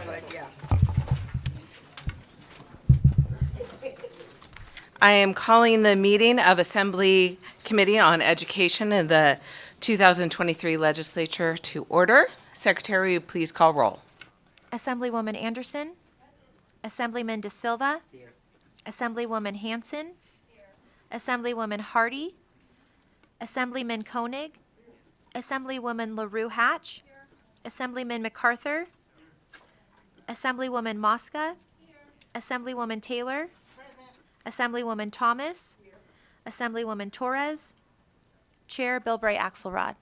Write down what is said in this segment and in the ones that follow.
but yeah. I am calling the meeting of Assembly Committee on Education in the 2023 Legislature to order. Secretary, will you please call roll? Assemblywoman Anderson. Assemblyman De Silva. Assemblywoman Hanson. Assemblywoman Hardy. Assemblyman Koenig. Assemblywoman LaRue Hatch. Assemblyman MacArthur. Assemblywoman Mosca. Assemblywoman Taylor. Assemblywoman Thomas. Assemblywoman Torres. Chair Bilbray Axelrod.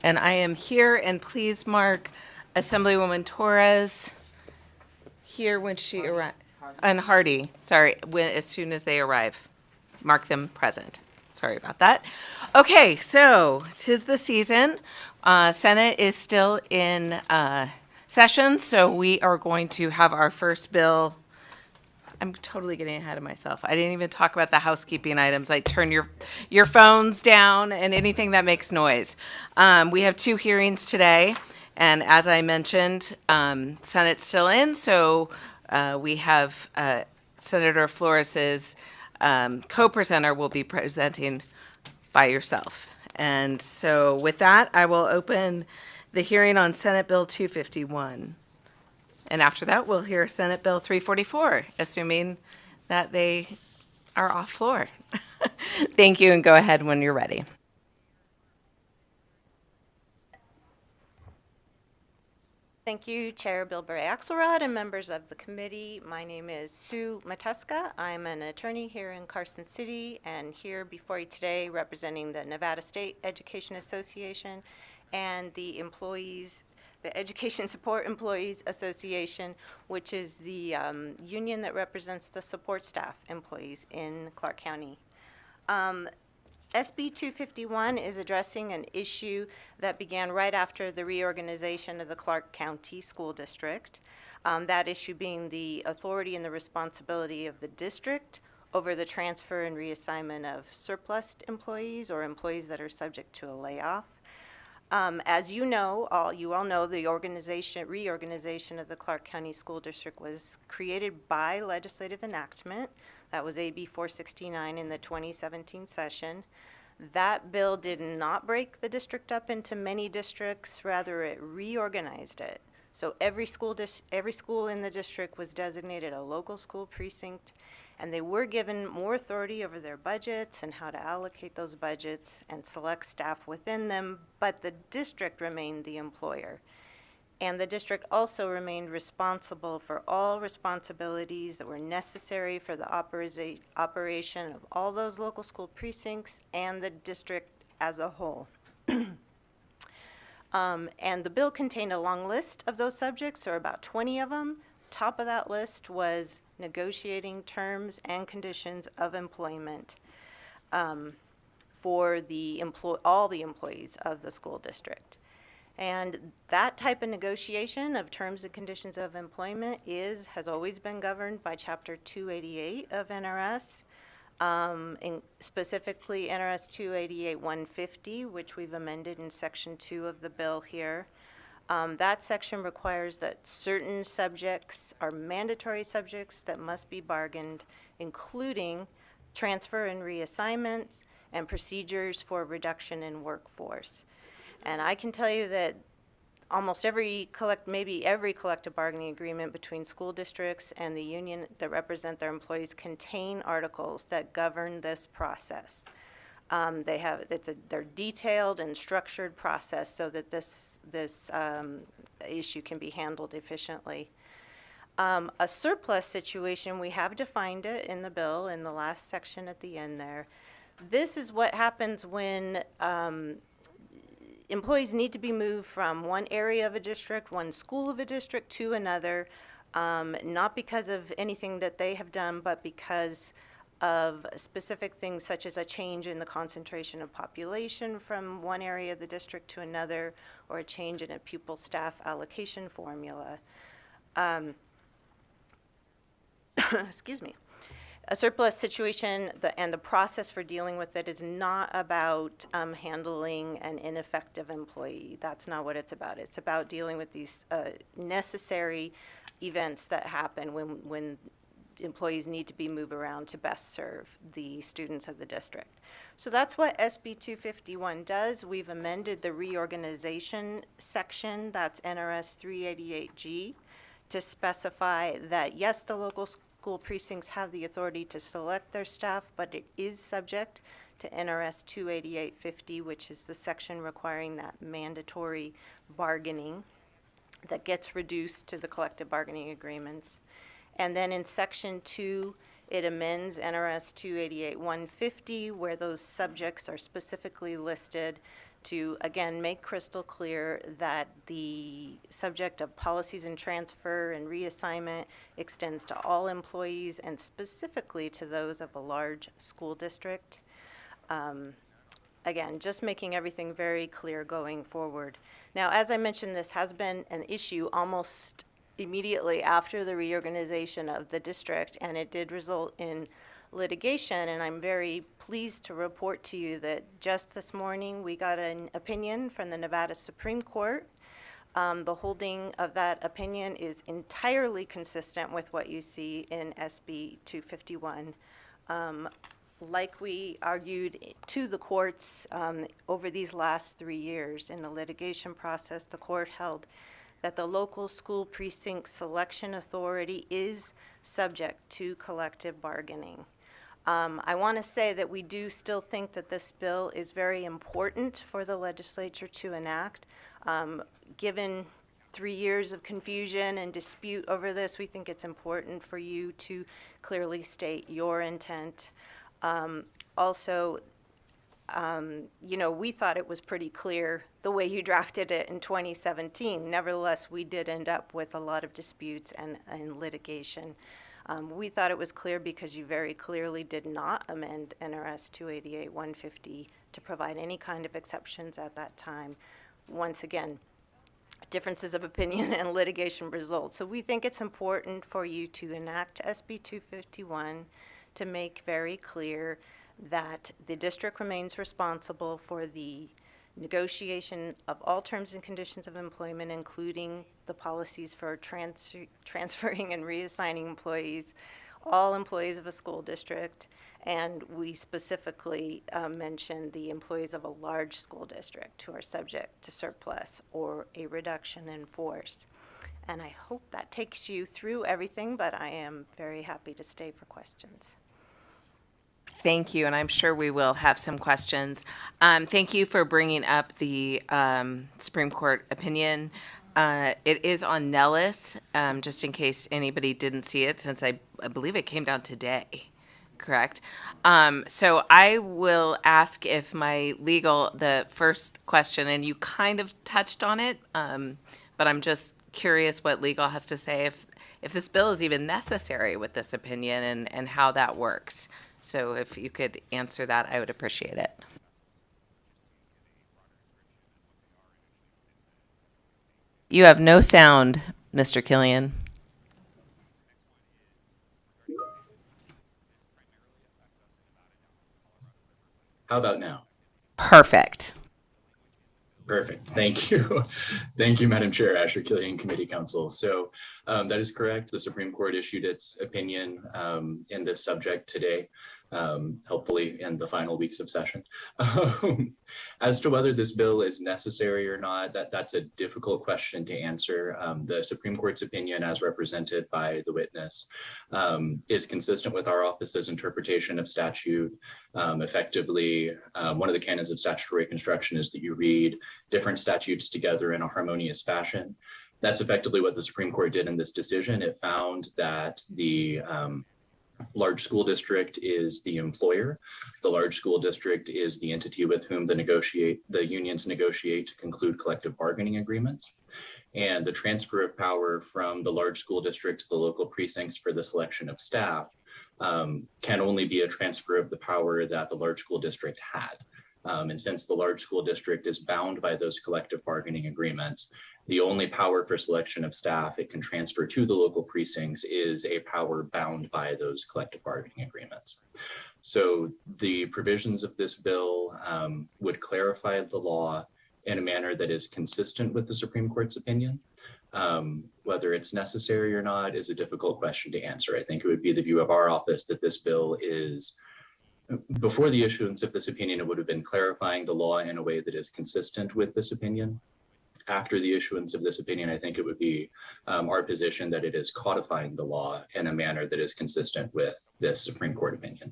And I am here, and please mark Assemblywoman Torres here when she arrives, and Hardy, sorry, as soon as they arrive. Mark them present. Sorry about that. Okay, so 'tis the season. Senate is still in session, so we are going to have our first bill. I'm totally getting ahead of myself. I didn't even talk about the housekeeping items. Like turn your phones down and anything that makes noise. We have two hearings today, and as I mentioned, Senate's still in, so we have Senator Flores's co-presenter will be presenting by yourself. And so with that, I will open the hearing on Senate Bill 251. And after that, we'll hear Senate Bill 344, assuming that they are off floor. Thank you, and go ahead when you're ready. Thank you, Chair Bilbray Axelrod and members of the committee. My name is Sue Matuska. I'm an attorney here in Carson City and here before you today representing the Nevada State Education Association and the employees, the Education Support Employees Association, which is the union that represents the support staff employees in Clark County. SB 251 is addressing an issue that began right after the reorganization of the Clark County School District. That issue being the authority and the responsibility of the district over the transfer and reassignment of surplus employees or employees that are subject to a layoff. As you all know, the reorganization of the Clark County School District was created by legislative enactment. That was AB 469 in the 2017 session. That bill did not break the district up into many districts, rather it reorganized it. So every school in the district was designated a local school precinct, and they were given more authority over their budgets and how to allocate those budgets and select staff within them, but the district remained the employer. And the district also remained responsible for all responsibilities that were necessary for the operation of all those local school precincts and the district as a whole. And the bill contained a long list of those subjects, or about 20 of them. Top of that list was negotiating terms and conditions of employment for all the employees of the school district. And that type of negotiation of terms and conditions of employment has always been governed by Chapter 288 of NRS, specifically NRS 288-150, which we've amended in Section 2 of the bill here. That section requires that certain subjects are mandatory subjects that must be bargained, including transfer and reassignments and procedures for reduction in workforce. And I can tell you that almost maybe every collective bargaining agreement between school districts and the union that represent their employees contain articles that govern this process. They're detailed and structured process so that this issue can be handled efficiently. A surplus situation, we have defined it in the bill in the last section at the end there. This is what happens when employees need to be moved from one area of a district, one school of a district to another, not because of anything that they have done, but because of specific things such as a change in the concentration of population from one area of the district to another, or a change in a pupil staff allocation formula. Excuse me. A surplus situation and the process for dealing with it is not about handling an ineffective employee. That's not what it's about. It's about dealing with these necessary events that happen when employees need to be moved around to best serve the students of the district. So that's what SB 251 does. We've amended the reorganization section, that's NRS 388G, to specify that, yes, the local school precincts have the authority to select their staff, but it is subject to NRS 28850, which is the section requiring that mandatory bargaining that gets reduced to the collective bargaining agreements. And then in Section 2, it amends NRS 288-150, where those subjects are specifically listed to, again, make crystal clear that the subject of policies and transfer and reassignment extends to all employees and specifically to those of a large school district. Again, just making everything very clear going forward. Now, as I mentioned, this has been an issue almost immediately after the reorganization of the district, and it did result in litigation, and I'm very pleased to report to you that just this morning we got an opinion from the Nevada Supreme Court. The holding of that opinion is entirely consistent with what you see in SB 251. Like we argued to the courts over these last 3 years in the litigation process, the court held that the local school precinct selection authority is subject to collective bargaining. I want to say that we do still think that this bill is very important for the legislature to enact. Given 3 years of confusion and dispute over this, we think it's important for you to clearly state your intent. Also, we thought it was pretty clear the way you drafted it in 2017. Nevertheless, we did end up with a lot of disputes and litigation. We thought it was clear because you very clearly did not amend NRS 288-150 to provide any kind of exceptions at that time. Once again, differences of opinion and litigation results. So we think it's important for you to enact SB 251 to make very clear that the district remains responsible for the negotiation of all terms and conditions of employment, including the policies for transferring and reassigning employees, all employees of a school district, and we specifically mentioned the employees of a large school district who are subject to surplus or a reduction in force. And I hope that takes you through everything, but I am very happy to stay for questions. Thank you, and I'm sure we will have some questions. Thank you for bringing up the Supreme Court opinion. It is on Nellis, just in case anybody didn't see it, since I believe it came down today, correct? So I will ask if the first question, and you kind of touched on it, but I'm just curious what legal has to say if this bill is even necessary with this opinion and how that works. So if you could answer that, I would appreciate it. You have no sound, Mr. Killian. How about now? Perfect. Perfect. Thank you. Thank you, Madam Chair, Asher Killian, Committee Counsel. So that is correct. The Supreme Court issued its opinion in this subject today, hopefully in the final weeks of session. As to whether this bill is necessary or not, that's a difficult question to answer. The Supreme Court's opinion, as represented by the witness, is consistent with our office's interpretation of statute. Effectively, one of the canons of statutory construction is that you read different statutes together in a harmonious fashion. That's effectively what the Supreme Court did in this decision. It found that the large school district is the employer. The large school district is the entity with whom the unions negotiate to conclude collective bargaining agreements. And the transfer of power from the large school district to the local precincts for the selection of staff can only be a transfer of the power that the large school district had. And since the large school district is bound by those collective bargaining agreements, the only power for selection of staff it can transfer to the local precincts is a power bound by those collective bargaining agreements. So the provisions of this bill would clarify the law in a manner that is consistent with the Supreme Court's opinion. Whether it's necessary or not is a difficult question to answer. I think it would be the view of our office that this bill is, before the issuance of this opinion, it would have been clarifying the law in a way that is consistent with this opinion. After the issuance of this opinion, I think it would be our position that it is codifying the law in a manner that is consistent with this Supreme Court opinion.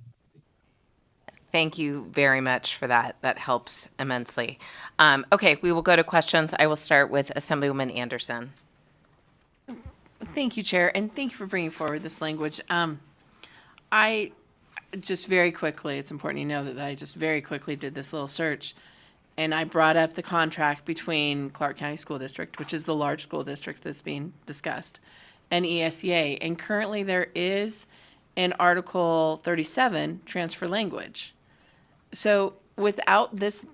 Thank you very much for that. That helps immensely. Okay, we will go to questions. I will start with Assemblywoman Anderson. Thank you, Chair, and thank you for bringing forward this language. I just very quickly, it's important you know that I just very quickly did this little search, and I brought up the contract between Clark County School District, which is the large school district that's being discussed, and ESEA. And currently there is in Article 37 transfer language. So without this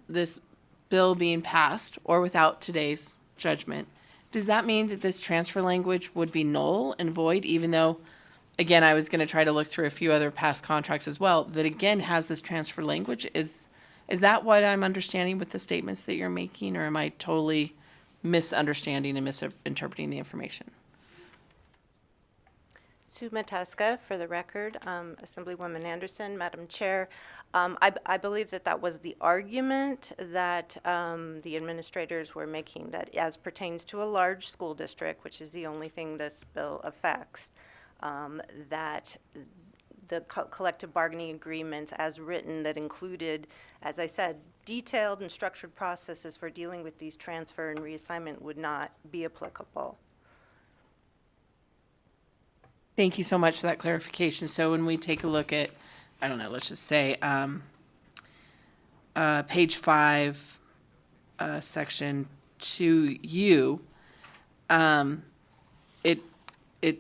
bill being passed, or without today's judgment, does that mean that this transfer language would be null and void, even though, again, I was going to try to look through a few other past contracts as well, that again has this transfer language? Is that what I'm understanding with the statements that you're making, or am I totally misunderstanding and misinterpreting the information? Sue Mataska, for the record, Assemblywoman Anderson, Madam Chair. I believe that was the argument that the administrators were making, that as pertains to a large school district, which is the only thing this bill affects, that the collective bargaining agreements as written that included, as I said, detailed and structured processes for dealing with these transfer and reassignment would not be applicable. Thank you so much for that clarification. So when we take a look at, I don't know, let's just say page 5, section 2U, it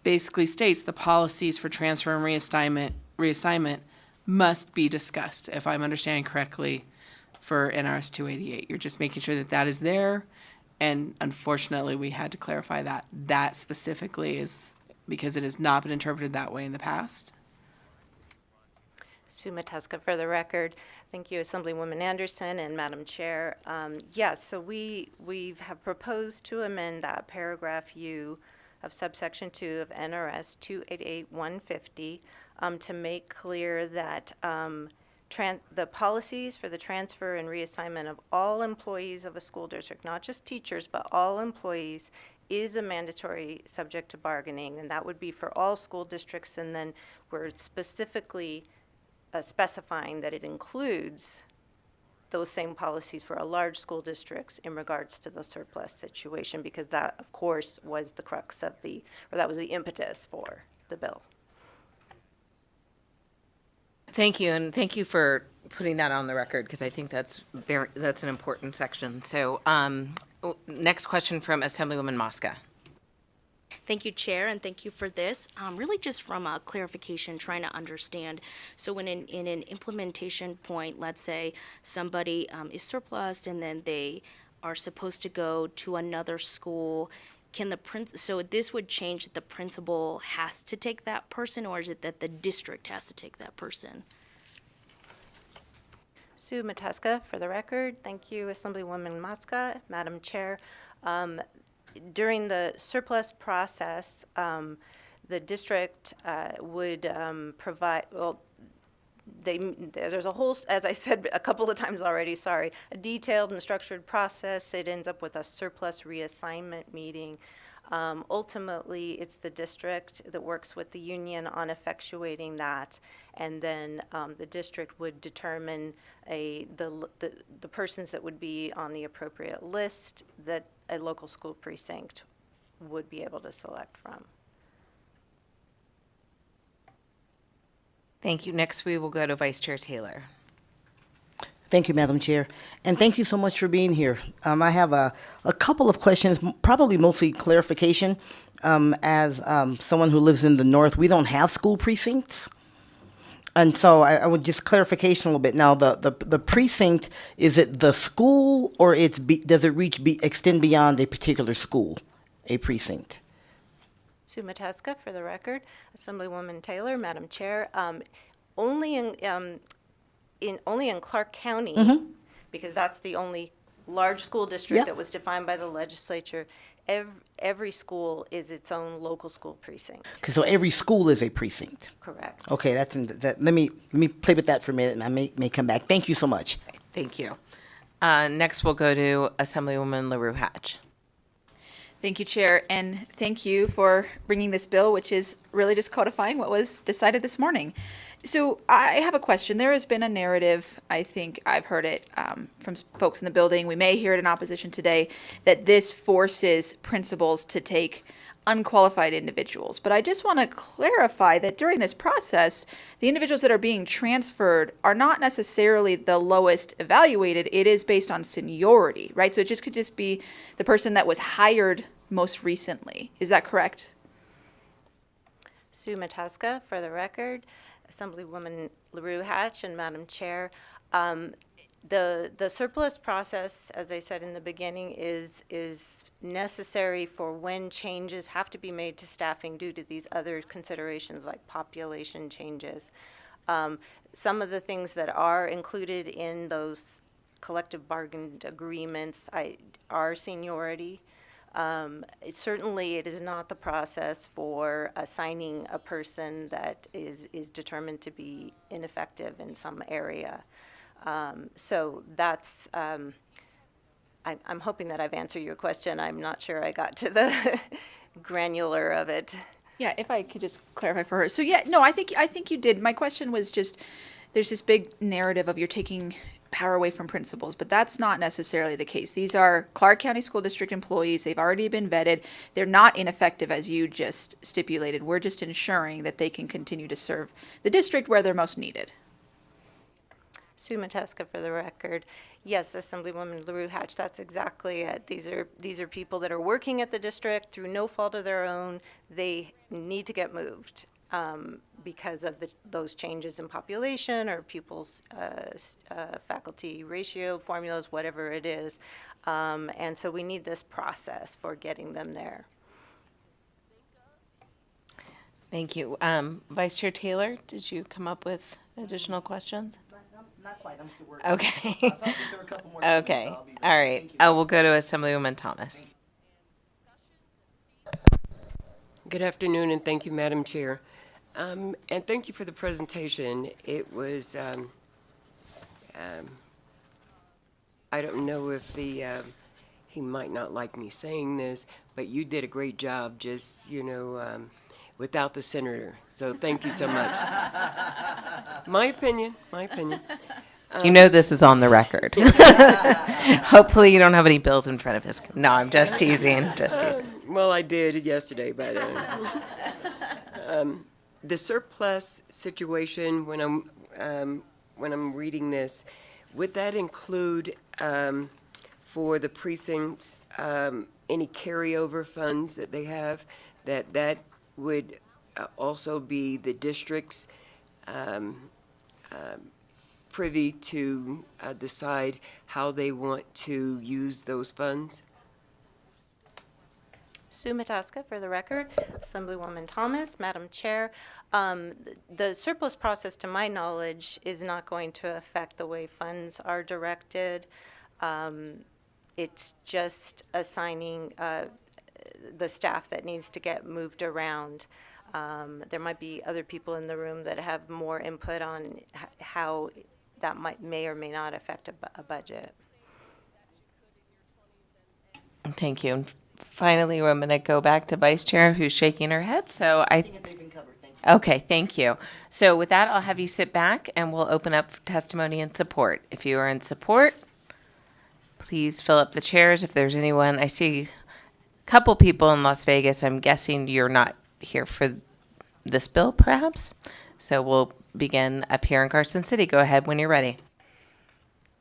basically states the policies for transfer and reassignment must be discussed, if I'm understanding correctly, for NRS 288. You're just making sure that that is there, and unfortunately, we had to clarify that specifically is because it has not been interpreted that way in the past. Sue Mataska, for the record. Thank you, Assemblywoman Anderson and Madam Chair. Yes, so we have proposed to amend that paragraph U of subsection 2 of NRS 288-150 to make clear that the policies for the transfer and reassignment of all employees of a school district, not just teachers, but all employees, is a mandatory subject to bargaining, and that would be for all school districts. And then we're specifically specifying that it includes those same policies for a large school districts in regards to the surplus situation, because that, of course, was the crux of that was the impetus for the bill. Thank you, and thank you for putting that on the record, because I think that's an important section. So next question from Assemblywoman Mosca. Thank you, Chair, and thank you for this. Really just from a clarification, trying to understand. So when in an implementation point, let's say somebody is surplus and then they are supposed to go to another school, so this would change that the principal has to take that person, or is it that the district has to take that person? Sue Mataska, for the record. Thank you, Assemblywoman Mosca, Madam Chair. During the surplus process, the district would provide, there's a whole, as I said a couple of times already, sorry, a detailed and structured process. It ends up with a surplus reassignment meeting. Ultimately, it's the district that works with the union on effectuating that, and then the district would determine the persons that would be on the appropriate list that a local school precinct would be able to select from. Thank you. Next, we will go to Vice Chair Taylor. Thank you, Madam Chair, and thank you so much for being here. I have a couple of questions, probably mostly clarification. As someone who lives in the north, we don't have school precincts. And so I would just clarification a little bit. Now, the precinct, is it the school or does it extend beyond a particular school, a precinct? Sue Mataska, for the record. Assemblywoman Taylor, Madam Chair. Only in Clark County, because that's the only large school district Yep. that was defined by the legislature. Every school is its own local school precinct. So every school is a precinct. Correct. Okay, that. Let me play with that for a minute, and I may come back. Thank you so much. Thank you. Next, we'll go to Assemblywoman LaRue Hatch. Thank you, Chair, and thank you for bringing this bill, which is really just codifying what was decided this morning. So I have a question. There has been a narrative, I think I've heard it from folks in the building, we may hear it in opposition today, that this forces principals to take unqualified individuals. But I just want to clarify that during this process, the individuals that are being transferred are not necessarily the lowest evaluated. It is based on seniority, right? So it just could just be the person that was hired most recently. Is that correct? Sue Mataska, for the record. Assemblywoman LaRue Hatch and Madam Chair. The surplus process, as I said in the beginning, is necessary for when changes have to be made to staffing due to these other considerations like population changes. Some of the things that are included in those collective bargain agreements are seniority. Certainly, it is not the process for assigning a person that is determined to be ineffective in some area. So that's, I'm hoping that I've answered your question. I'm not sure I got to the granular of it. Yeah, if I could just clarify for her. So yeah, no, I think you did. My question was just, there's this big narrative of you're taking power away from principals, but that's not necessarily the case. These are Clark County School District employees. They've already been vetted. They're not ineffective as you just stipulated. We're just ensuring that they can continue to serve the district where they're most needed. Sue Mataska, for the record. Yes, Assemblywoman LaRue Hatch, that's exactly it. These are people that are working at the district through no fault of their own. They need to get moved because of those changes in population or pupils' faculty ratio formulas, whatever it is. And so we need this process for getting them there. Thank you. Vice Chair Taylor, did you come up with additional questions? Not quite. I'm still working. Okay. There were a couple more. Okay. All right. We'll go to Assemblywoman Thomas. Good afternoon, and thank you, Madam Chair. And thank you for the presentation. It was, I don't know if he might not like me saying this, but you did a great job just, without the senator. So thank you so much. My opinion. You know this is on the record. Hopefully you don't have any bills in front of his. No, I'm just teasing. Well, I did yesterday, but the surplus situation, when I'm reading this, would that include for the precincts any carryover funds that they have that would also be the district's privy to decide how they want to use those funds? Sue Mataska, for the record. Assemblywoman Thomas, Madam Chair. The surplus process, to my knowledge, is not going to affect the way funds are directed. It's just assigning the staff that needs to get moved around. There might be other people in the room that have more input on how that may or may not affect a budget. Thank you. Finally, we're going to go back to Vice Chair, who's shaking her head. So I think They've been covered. Thank you. Okay, thank you. So with that, I'll have you sit back and we'll open up for testimony and support. If you are in support, please fill up the chairs. If there's anyone, I see a couple people in Las Vegas. I'm guessing you're not here for this bill, perhaps. So we'll begin up here in Carson City. Go ahead when you're ready.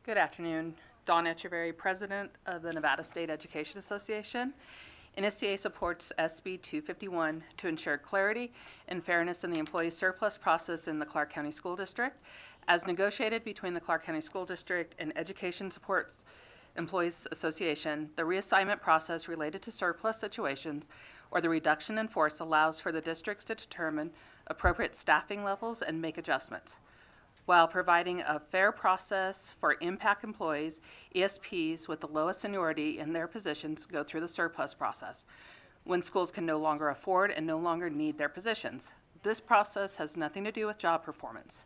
Good afternoon. Dawn Echeverry, President of the Nevada State Education Association. NSCA supports SB 251 to ensure clarity and fairness in the employee surplus process in the Clark County School District. As negotiated between the Clark County School District and Education Support Employees Association, the reassignment process related to surplus situations or the reduction in force allows for the districts to determine appropriate staffing levels and make adjustments. While providing a fair process for impact employees, ESPs with the lowest seniority in their positions go through the surplus process when schools can no longer afford and no longer need their positions. This process has nothing to do with job performance.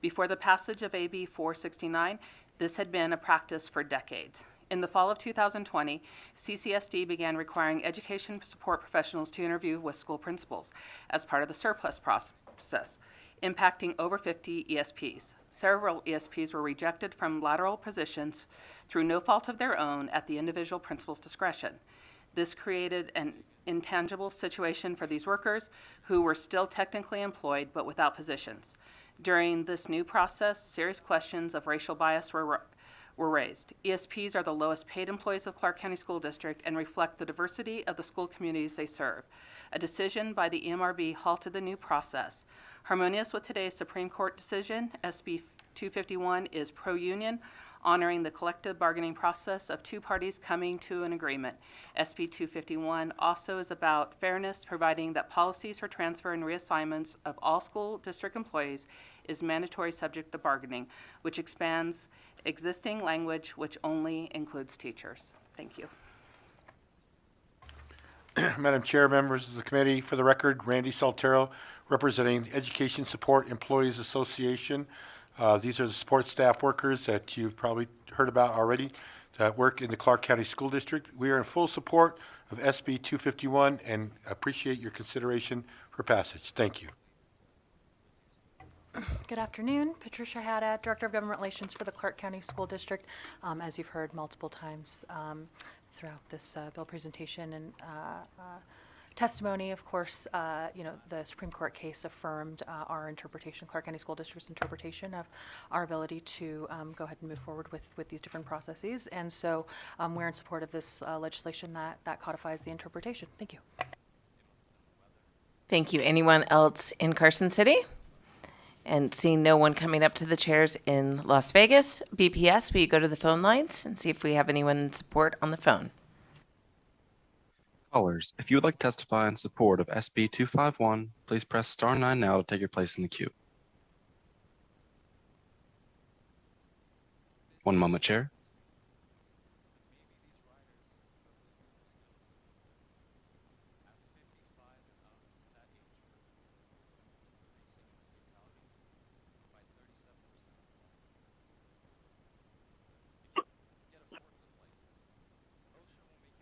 Before the passage of AB 469, this had been a practice for decades. In the fall of 2020, CCSD began requiring education support professionals to interview with school principals as part of the surplus process, impacting over 50 ESPs. Several ESPs were rejected from lateral positions through no fault of their own at the individual principal's discretion. This created an intangible situation for these workers who were still technically employed but without positions. During this new process, serious questions of racial bias were raised. ESPs are the lowest paid employees of Clark County School District and reflect the diversity of the school communities they serve. A decision by the EMRB halted the new process. Harmonious with today's Supreme Court decision, SB 251 is pro-union, honoring the collective bargaining process of two parties coming to an agreement. SB 251 also is about fairness, providing that policies for transfer and reassignments of all school district employees is mandatory subject to bargaining, which expands existing language which only includes teachers. Thank you. Madam Chair, members of the committee, for the record, Randy Saltero, representing the Education Support Employees Association. These are the support staff workers that you've probably heard about already that work in the Clark County School District. We are in full support of SB 251 and appreciate your consideration for passage. Thank you. Good afternoon. Patricia Haddad, Director of Government Relations for the Clark County School District. As you've heard multiple times throughout this bill presentation and testimony, of course, the Supreme Court case affirmed our interpretation, Clark County School District's interpretation of our ability to go ahead and move forward with these different processes. And so we're in support of this legislation that codifies the interpretation. Thank you. Thank you. Anyone else in Carson City? And seeing no one coming up to the chairs in Las Vegas, BPS, will you go to the phone lines and see if we have anyone in support on the phone? Callers, if you would like to testify in support of SB 251, please press star 9 now to take your place in the queue. One moment, Chair.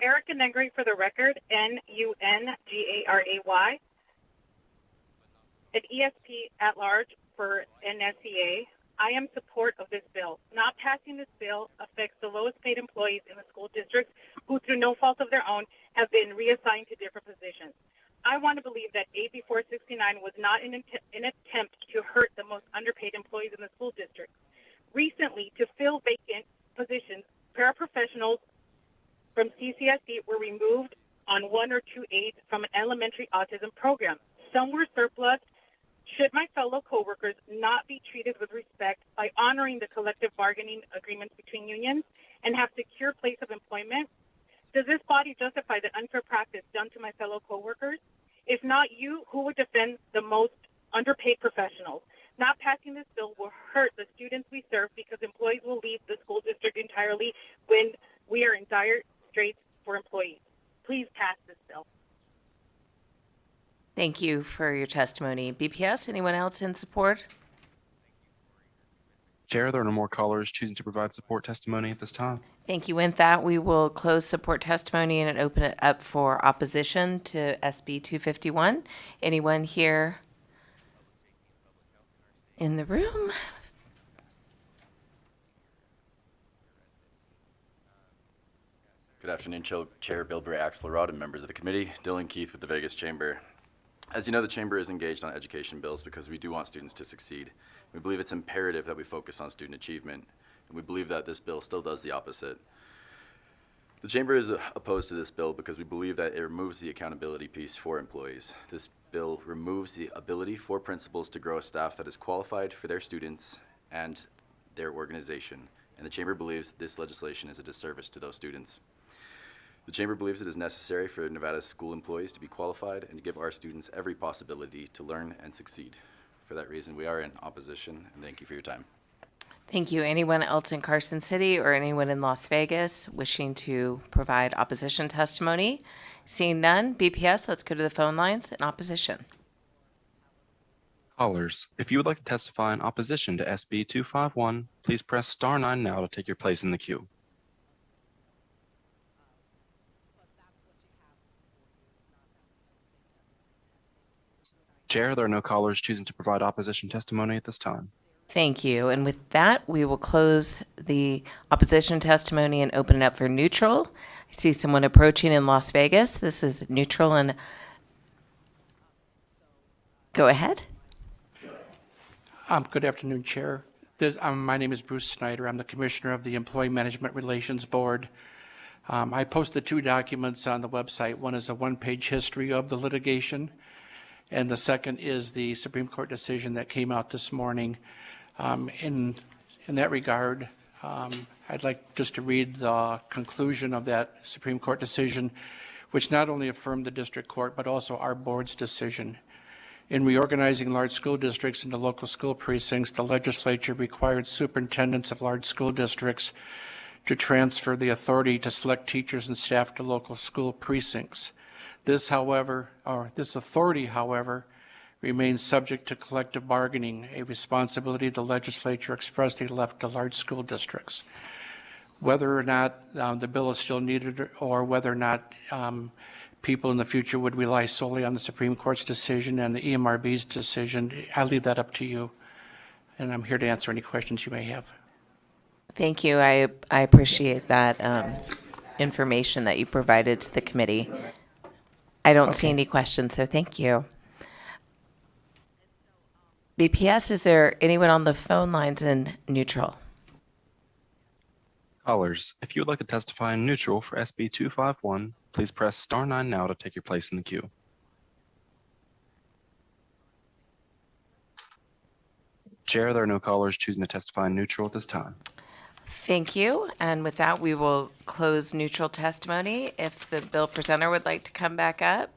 Erica Negri for the record, N-U-N-G-A-R-A-Y. An ESP at large for NSCA. I am in support of this bill. Not passing this bill affects the lowest paid employees in the school district who, through no fault of their own, have been reassigned to different positions. I want to believe that AB 469 was not an attempt to hurt the most underpaid employees in the school district. Recently, to fill vacant positions, paraprofessionals from CCSD were removed on 1 or 2 aides from an elementary autism program. Some were surplus. Should my fellow coworkers not be treated with respect by honoring the collective bargaining agreements between unions and have secure place of employment? Does this body justify the unfair practice done to my fellow coworkers? If not you, who would defend the most underpaid professionals? Not passing this bill will hurt the students we serve because employees will leave the school district entirely when we are in dire straits for employees. Please pass this bill. Thank you for your testimony. BPS, anyone else in support? Chair, there are no more callers choosing to provide support testimony at this time. Thank you. With that, we will close support testimony and open it up for opposition to SB 251. Anyone here in the room? Good afternoon, Chair Bilberry Axelrod and members of the committee. Dylan Keith with the Vegas Chamber. As you know, the Chamber is engaged on education bills because we do want students to succeed. We believe it's imperative that we focus on student achievement, and we believe that this bill still does the opposite. The Chamber is opposed to this bill because we believe that it removes the accountability piece for employees. This bill removes the ability for principals to grow a staff that is qualified for their students and their organization, and the Chamber believes this legislation is a disservice to those students. The Chamber believes it is necessary for Nevada's school employees to be qualified and to give our students every possibility to learn and succeed. For that reason, we are in opposition, and thank you for your time. Thank you. Anyone else in Carson City or anyone in Las Vegas wishing to provide opposition testimony? Seeing none, BPS, let's go to the phone lines in opposition. Callers, if you would like to testify in opposition to SB 251, please press star 9 now to take your place in the queue. Chair, there are no callers choosing to provide opposition testimony at this time. Thank you. And with that, we will close the opposition testimony and open it up for neutral. I see someone approaching in Las Vegas. This is neutral, and go ahead. Good afternoon, Chair. My name is Bruce Snyder. I'm the Commissioner of the Employee Management Relations Board. I posted 2 documents on the website. One is a 1-page history of the litigation, and the second is the Supreme Court decision that came out this morning. In that regard, I'd like just to read the conclusion of that Supreme Court decision, which not only affirmed the district court, but also our board's decision. In reorganizing large school districts into local school precincts, the legislature required superintendents of large school districts to transfer the authority to select teachers and staff to local school precincts. This authority, however, remains subject to collective bargaining, a responsibility the legislature expressly left to large school districts. Whether or not the bill is still needed, or whether or not people in the future would rely solely on the Supreme Court's decision and the EMRB's decision, I leave that up to you, and I'm here to answer any questions you may have. Thank you. I appreciate that information that you provided to the committee. I don't see any questions, so thank you. BPS, is there anyone on the phone lines in neutral? Callers, if you would like to testify in neutral for SB 251, please press star 9 now to take your place in the queue. Chair, there are no callers choosing to testify in neutral at this time. Thank you. And with that, we will close neutral testimony. If the bill presenter would like to come back up,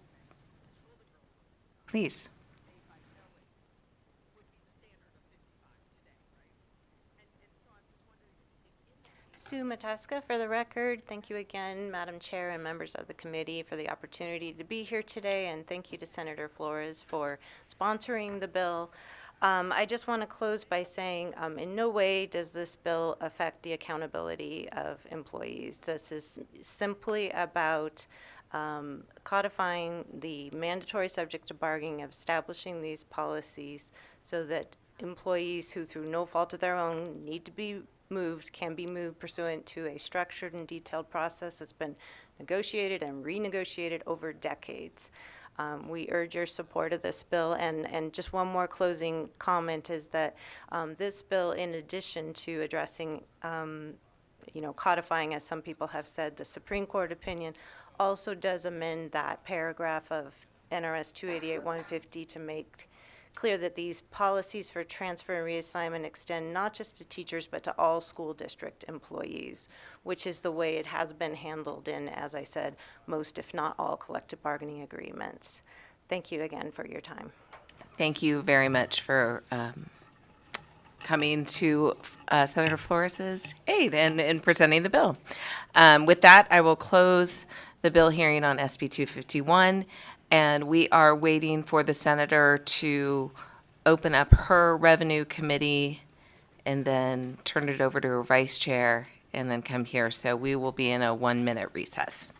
please. Sue Mataska for the record. Thank you again, Madam Chair and members of the committee, for the opportunity to be here today, and thank you to Senator Flores for sponsoring the bill. I just want to close by saying in no way does this bill affect the accountability of employees. This is simply about codifying the mandatory subject to bargaining, of establishing these policies so that employees who, through no fault of their own, need to be moved can be moved pursuant to a structured and detailed process that's been negotiated and renegotiated over decades. We urge your support of this bill, and just one more closing comment is that this bill, in addition to addressing, codifying, as some people have said, the Supreme Court opinion, also does amend that paragraph of NRS 288-150 to make clear that these policies for transfer and reassignment extend not just to teachers but to all school district employees, which is the way it has been handled in, as I said, most if not all collective bargaining agreements. Thank you again for your time. Thank you very much for coming to Senator Flores' aid and presenting the bill. With that, I will close the bill hearing on SB 251. And we are waiting for the senator to open up her revenue committee and then turn it over to her vice chair and then come here. So we will be in a 1-minute recess.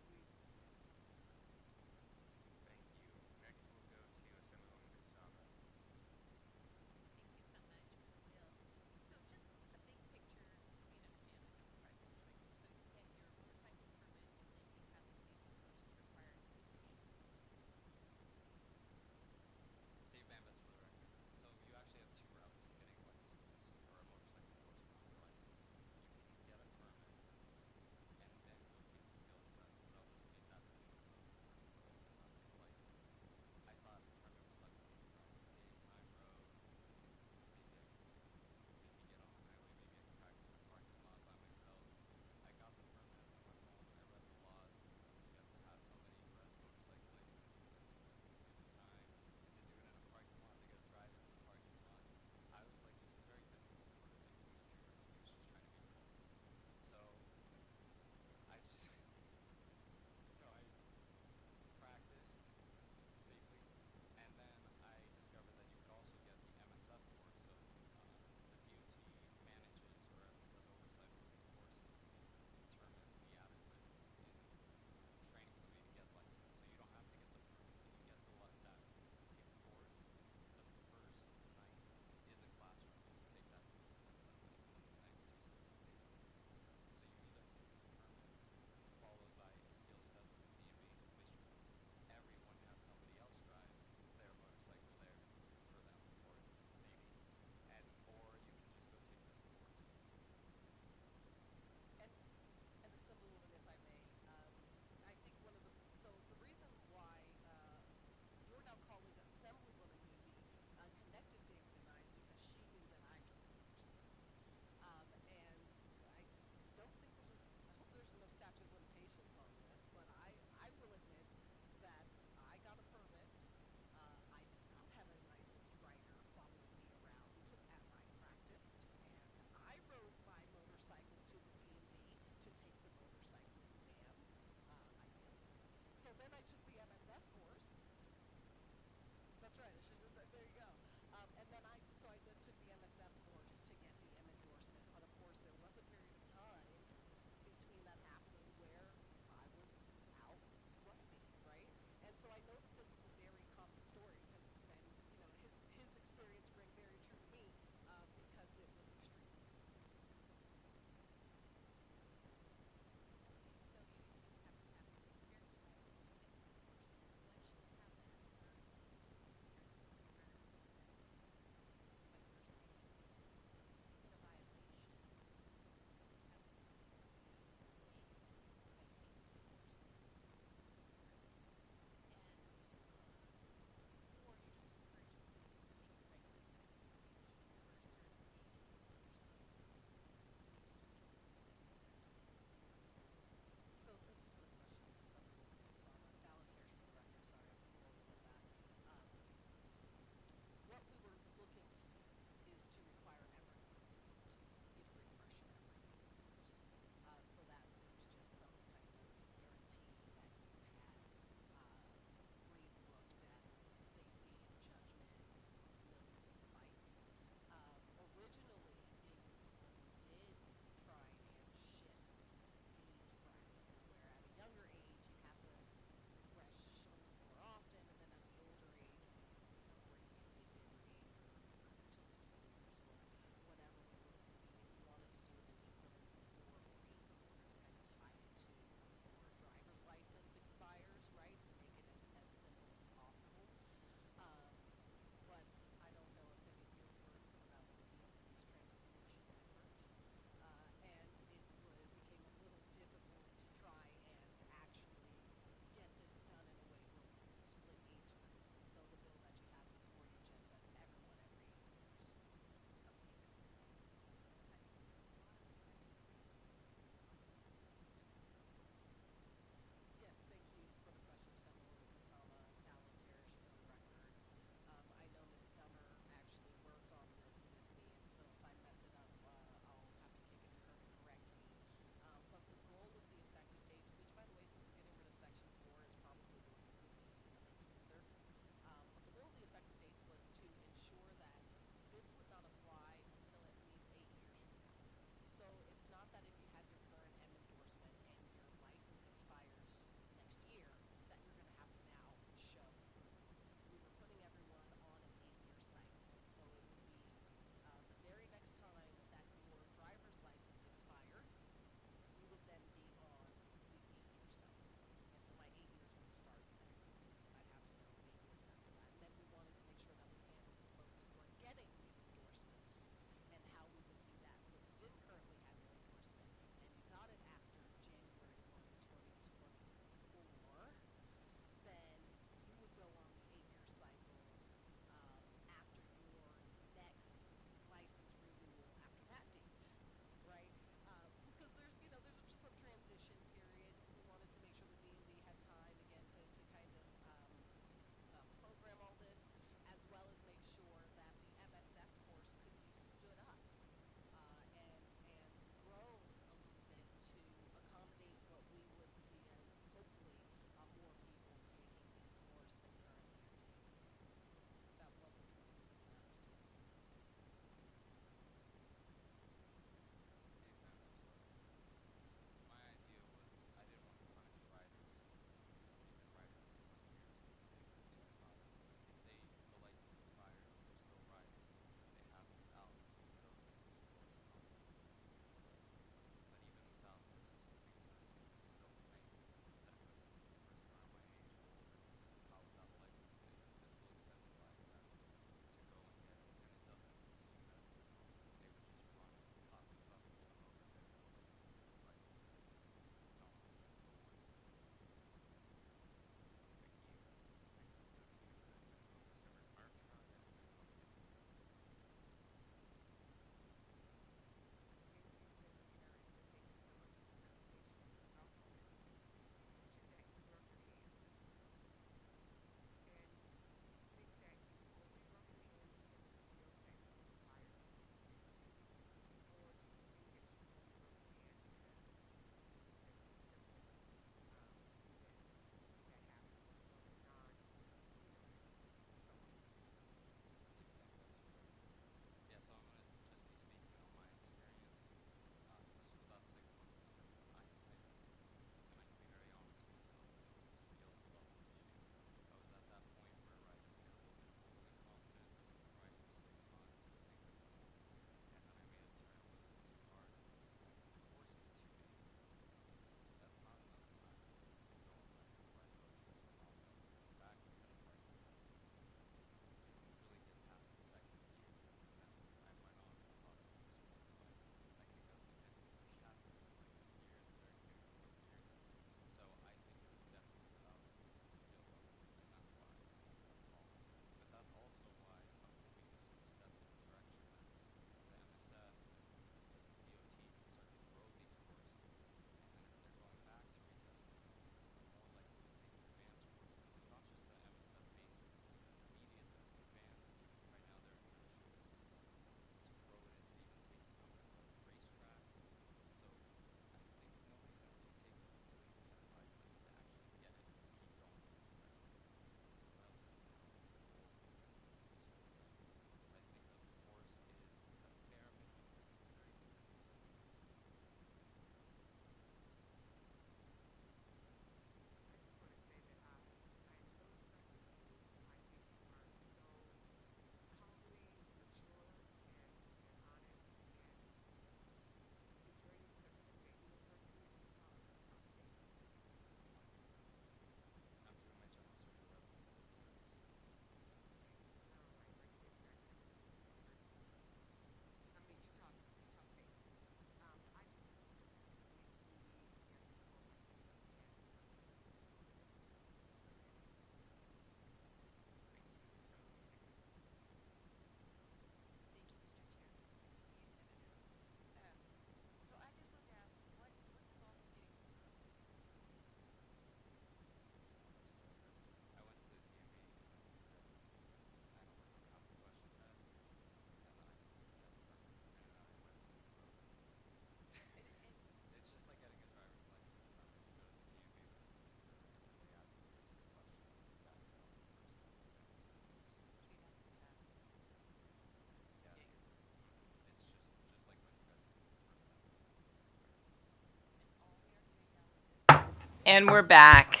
And we're back.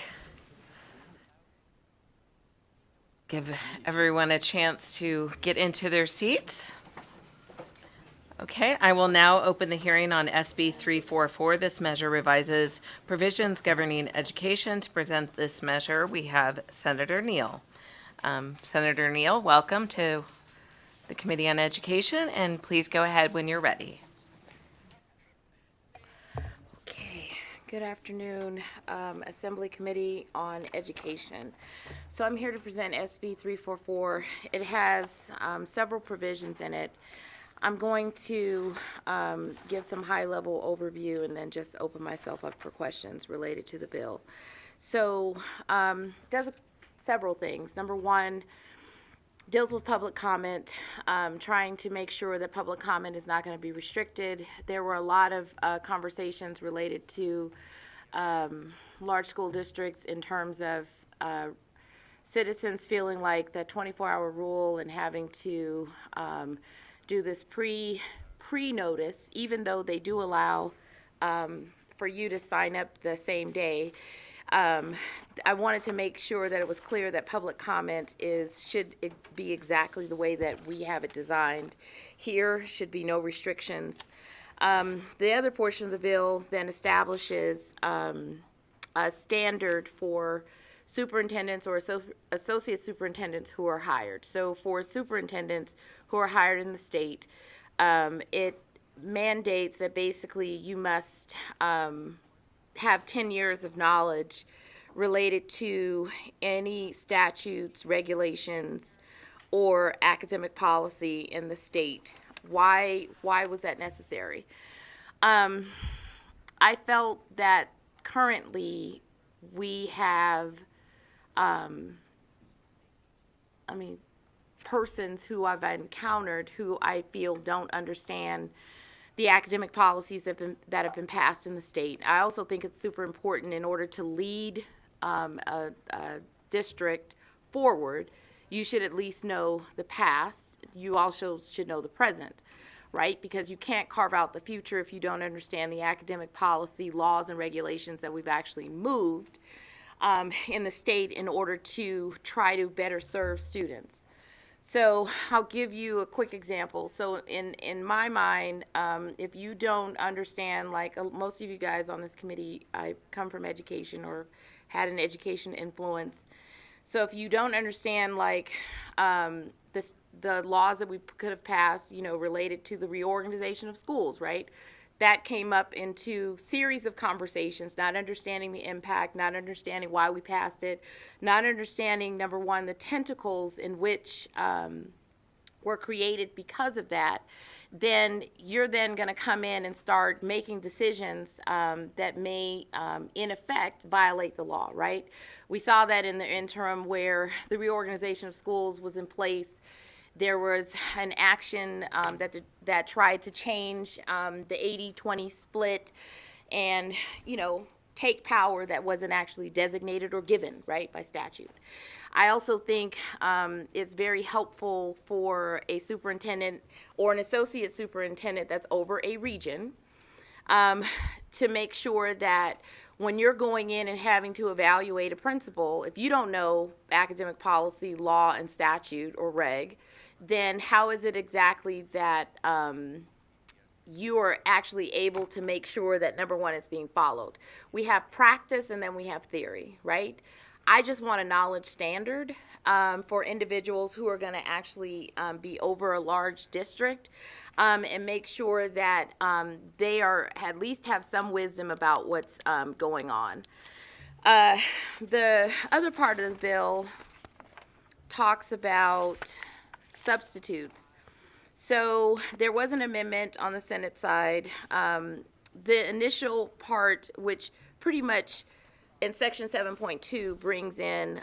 Give everyone a chance to get into their seats. Okay, I will now open the hearing on SB 344. This measure revises provisions governing education. To present this measure, we have Senator Neal. Senator Neal, welcome to the Committee on Education, and please go ahead when you're ready. Okay, good afternoon, Assembly Committee on Education. So I'm here to present SB 344. It has several provisions in it. I'm going to give some high-level overview and then just open myself up for questions related to the bill. So does several things. Number one, deals with public comment, trying to make sure that public comment is not going to be restricted. There were a lot of conversations related to large school districts in terms of citizens feeling like that 24-hour rule and having to do this pre-notice, even though they do allow for you to sign up the same day. I wanted to make sure that it was clear that public comment should be exactly the way that we have it designed. Here should be no restrictions. The other portion of the bill then establishes a standard for superintendents or associate superintendents who are hired. So for superintendents who are hired in the state, it mandates that basically you must have 10 years of knowledge related to any statutes, regulations, or academic policy in the state. Why was that necessary? I felt that currently we have, persons who I've encountered who I feel don't understand the academic policies that have been passed in the state. I also think it's super important in order to lead a district forward, you should at least know the past. You also should know the present, right? Because you can't carve out the future if you don't understand the academic policy, laws, and regulations that we've actually moved in the state in order to try to better serve students. So I'll give you a quick example. So in my mind, if you don't understand, like most of you guys on this committee, I come from education or had an education influence. So if you don't understand like the laws that we could have passed, related to the reorganization of schools, right? That came up into series of conversations, not understanding the impact, not understanding why we passed it, not understanding, number one, the tentacles in which were created because of that. Then you're then going to come in and start making decisions that may, in effect, violate the law, right? We saw that in the interim where the reorganization of schools was in place. There was an action that tried to change the 80-20 split and, take power that wasn't actually designated or given, right, by statute. I also think it's very helpful for a superintendent or an associate superintendent that's over a region to make sure that when you're going in and having to evaluate a principal, if you don't know academic policy, law, and statute or reg, then how is it exactly that you are actually able to make sure that, number one, it's being followed? We have practice and then we have theory, right? I just want a knowledge standard for individuals who are going to actually be over a large district and make sure that they are at least have some wisdom about what's going on. The other part of the bill talks about substitutes. So there was an amendment on the Senate side. The initial part, which pretty much in section 7.2 brings in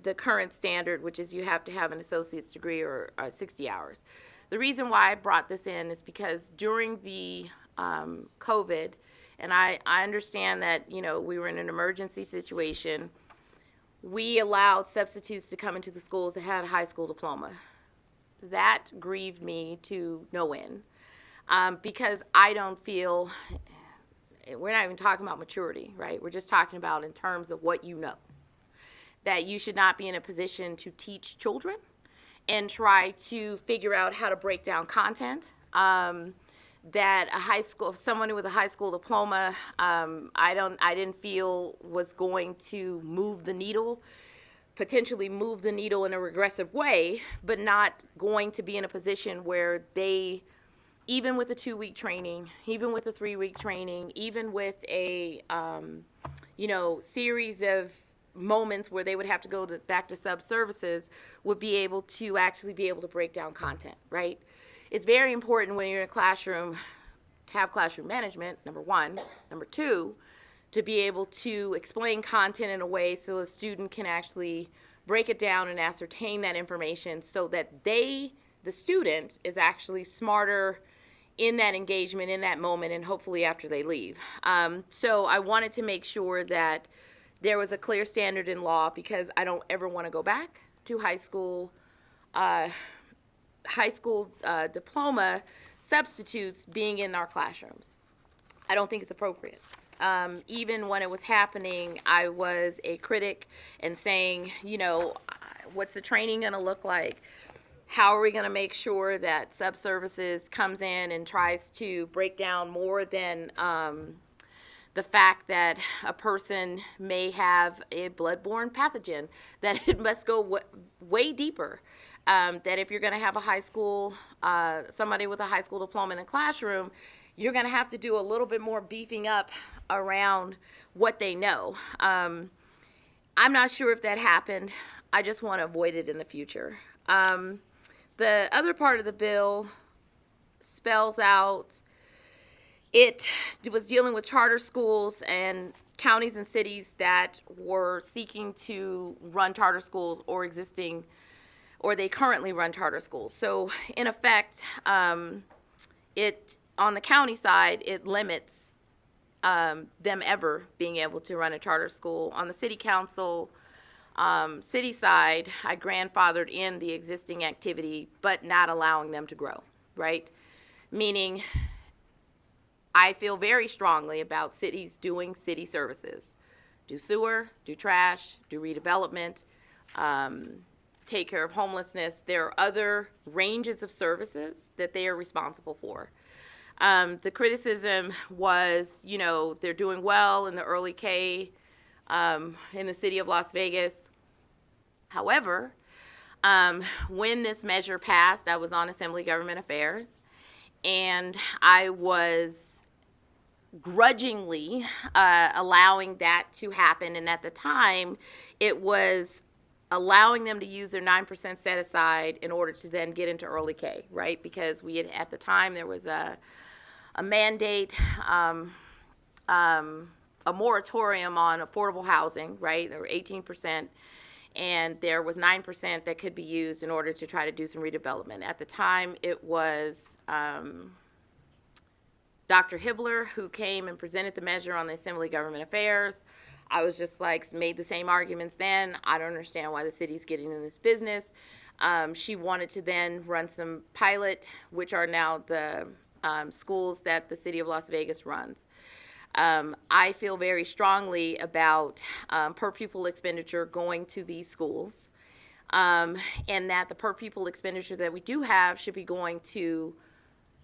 the current standard, which is you have to have an associate's degree or 60 hours. The reason why I brought this in is because during the COVID, and I understand that, we were in an emergency situation, we allowed substitutes to come into the schools that had a high school diploma. That grieved me to no end because I don't feel, we're not even talking about maturity, right? We're just talking about in terms of what you know. That you should not be in a position to teach children and try to figure out how to break down content. That someone with a high school diploma, I didn't feel was going to move the needle, potentially move the needle in a regressive way, but not going to be in a position where they, even with a 2-week training, even with a 3-week training, even with a, series of moments where they would have to go back to sub-services, would be able to actually be able to break down content, right? It's very important when you're in a classroom, have classroom management, number one. Number two, to be able to explain content in a way so a student can actually break it down and ascertain that information so that the student, is actually smarter in that engagement, in that moment, and hopefully after they leave. So I wanted to make sure that there was a clear standard in law, because I don't ever want to go back to high school diploma substitutes being in our classrooms. I don't think it's appropriate. Even when it was happening, I was a critic and saying, what's the training going to look like? How are we going to make sure that sub-services comes in and tries to break down more than the fact that a person may have a bloodborne pathogen, that it must go way deeper. That if you're going to have a high school, somebody with a high school diploma in a classroom, you're going to have to do a little bit more beefing up around what they know. I'm not sure if that happened. I just want to avoid it in the future. The other part of the bill spells out, it was dealing with charter schools and counties and cities that were seeking to run charter schools or they currently run charter schools. So in effect, on the county side, it limits them ever being able to run a charter school. On the city council, city side, I grandfathered in the existing activity, but not allowing them to grow, right? Meaning, I feel very strongly about cities doing city services. Do sewer, do trash, do redevelopment, take care of homelessness. There are other ranges of services that they are responsible for. The criticism was, they're doing well in the early K in the city of Las Vegas. However, when this measure passed, I was on Assembly Government Affairs, and I was grudgingly allowing that to happen. And at the time, it was allowing them to use their 9% set aside in order to then get into early K, right? Because we had, at the time, there was a mandate, a moratorium on affordable housing, right? There were 18%, and there was 9% that could be used in order to try to do some redevelopment. At the time, it was Dr. Hibbler who came and presented the measure on the Assembly Government Affairs. I was just made the same arguments then. I don't understand why the city's getting in this business. She wanted to then run some pilot, which are now the schools that the city of Las Vegas runs. I feel very strongly about per pupil expenditure going to these schools, and that the per pupil expenditure that we do have should be going to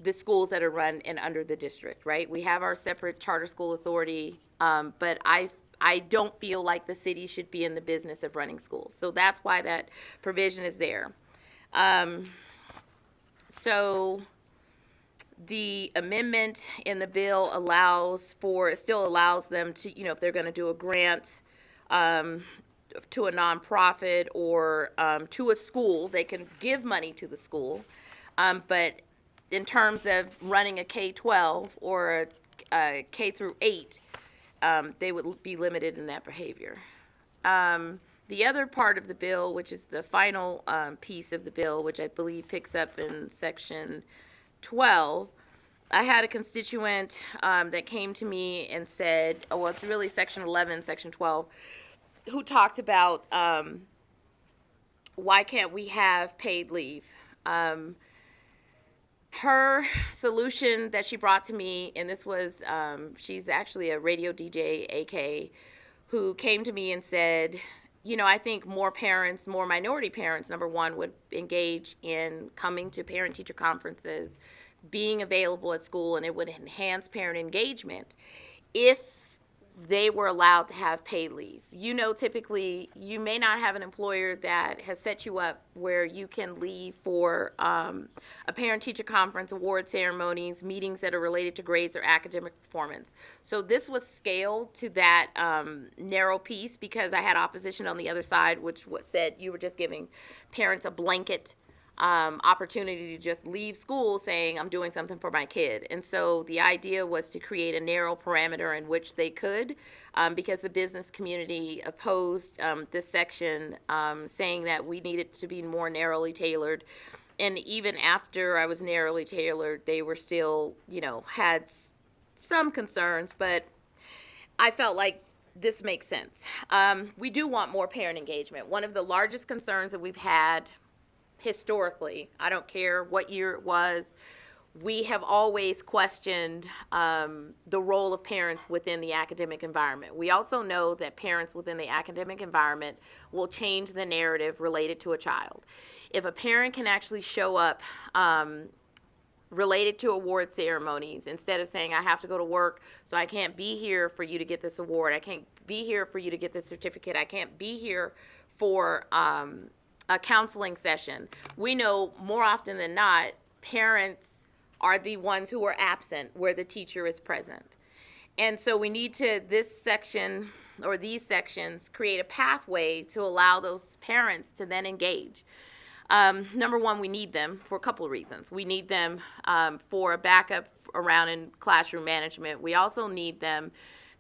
the schools that are run and under the district, right? We have our separate charter school authority, but I don't feel like the city should be in the business of running schools. So that's why that provision is there. So the amendment in the bill still allows them to, if they're going to do a grant to a nonprofit or to a school, they can give money to the school. But in terms of running a K-12 or a K through 8, they would be limited in that behavior. The other part of the bill, which is the final piece of the bill, which I believe picks up in section 12, I had a constituent that came to me and said, it's really section 11, section 12, who talked about why can't we have paid leave? her solution that she brought to me, and this was, she's actually a radio DJ, AK, who came to me and said, you know, I think more parents, more minority parents, number one, would engage in coming to parent-teacher conferences, being available at school, and it would enhance parent engagement if they were allowed to have paid leave. You know, typically, you may not have an employer that has set you up where you can leave for a parent-teacher conference, award ceremonies, meetings that are related to grades or academic performance. So this was scaled to that narrow piece because I had opposition on the other side, which said you were just giving parents a blanket opportunity to just leave school saying, I'm doing something for my kid. And so the idea was to create a narrow parameter in which they could, because the business community opposed this section, saying that we needed to be more narrowly tailored. And even after I was narrowly tailored, they were still, you know, had some concerns, but I felt like this makes sense. We do want more parent engagement. One of the largest concerns that we've had historically, I don't care what year it was, we have always questioned the role of parents within the academic environment. We also know that parents within the academic environment will change the narrative related to a child. If a parent can actually show up related to award ceremonies, instead of saying, I have to go to work, so I can't be here for you to get this award, I can't be here for you to get this certificate, I can't be here for a counseling session. We know more often than not, parents are the ones who are absent where the teacher is present. And so we need to, this section or these sections, create a pathway to allow those parents to then engage. Number one, we need them for a couple of reasons. We need them for a backup around in classroom management. We also need them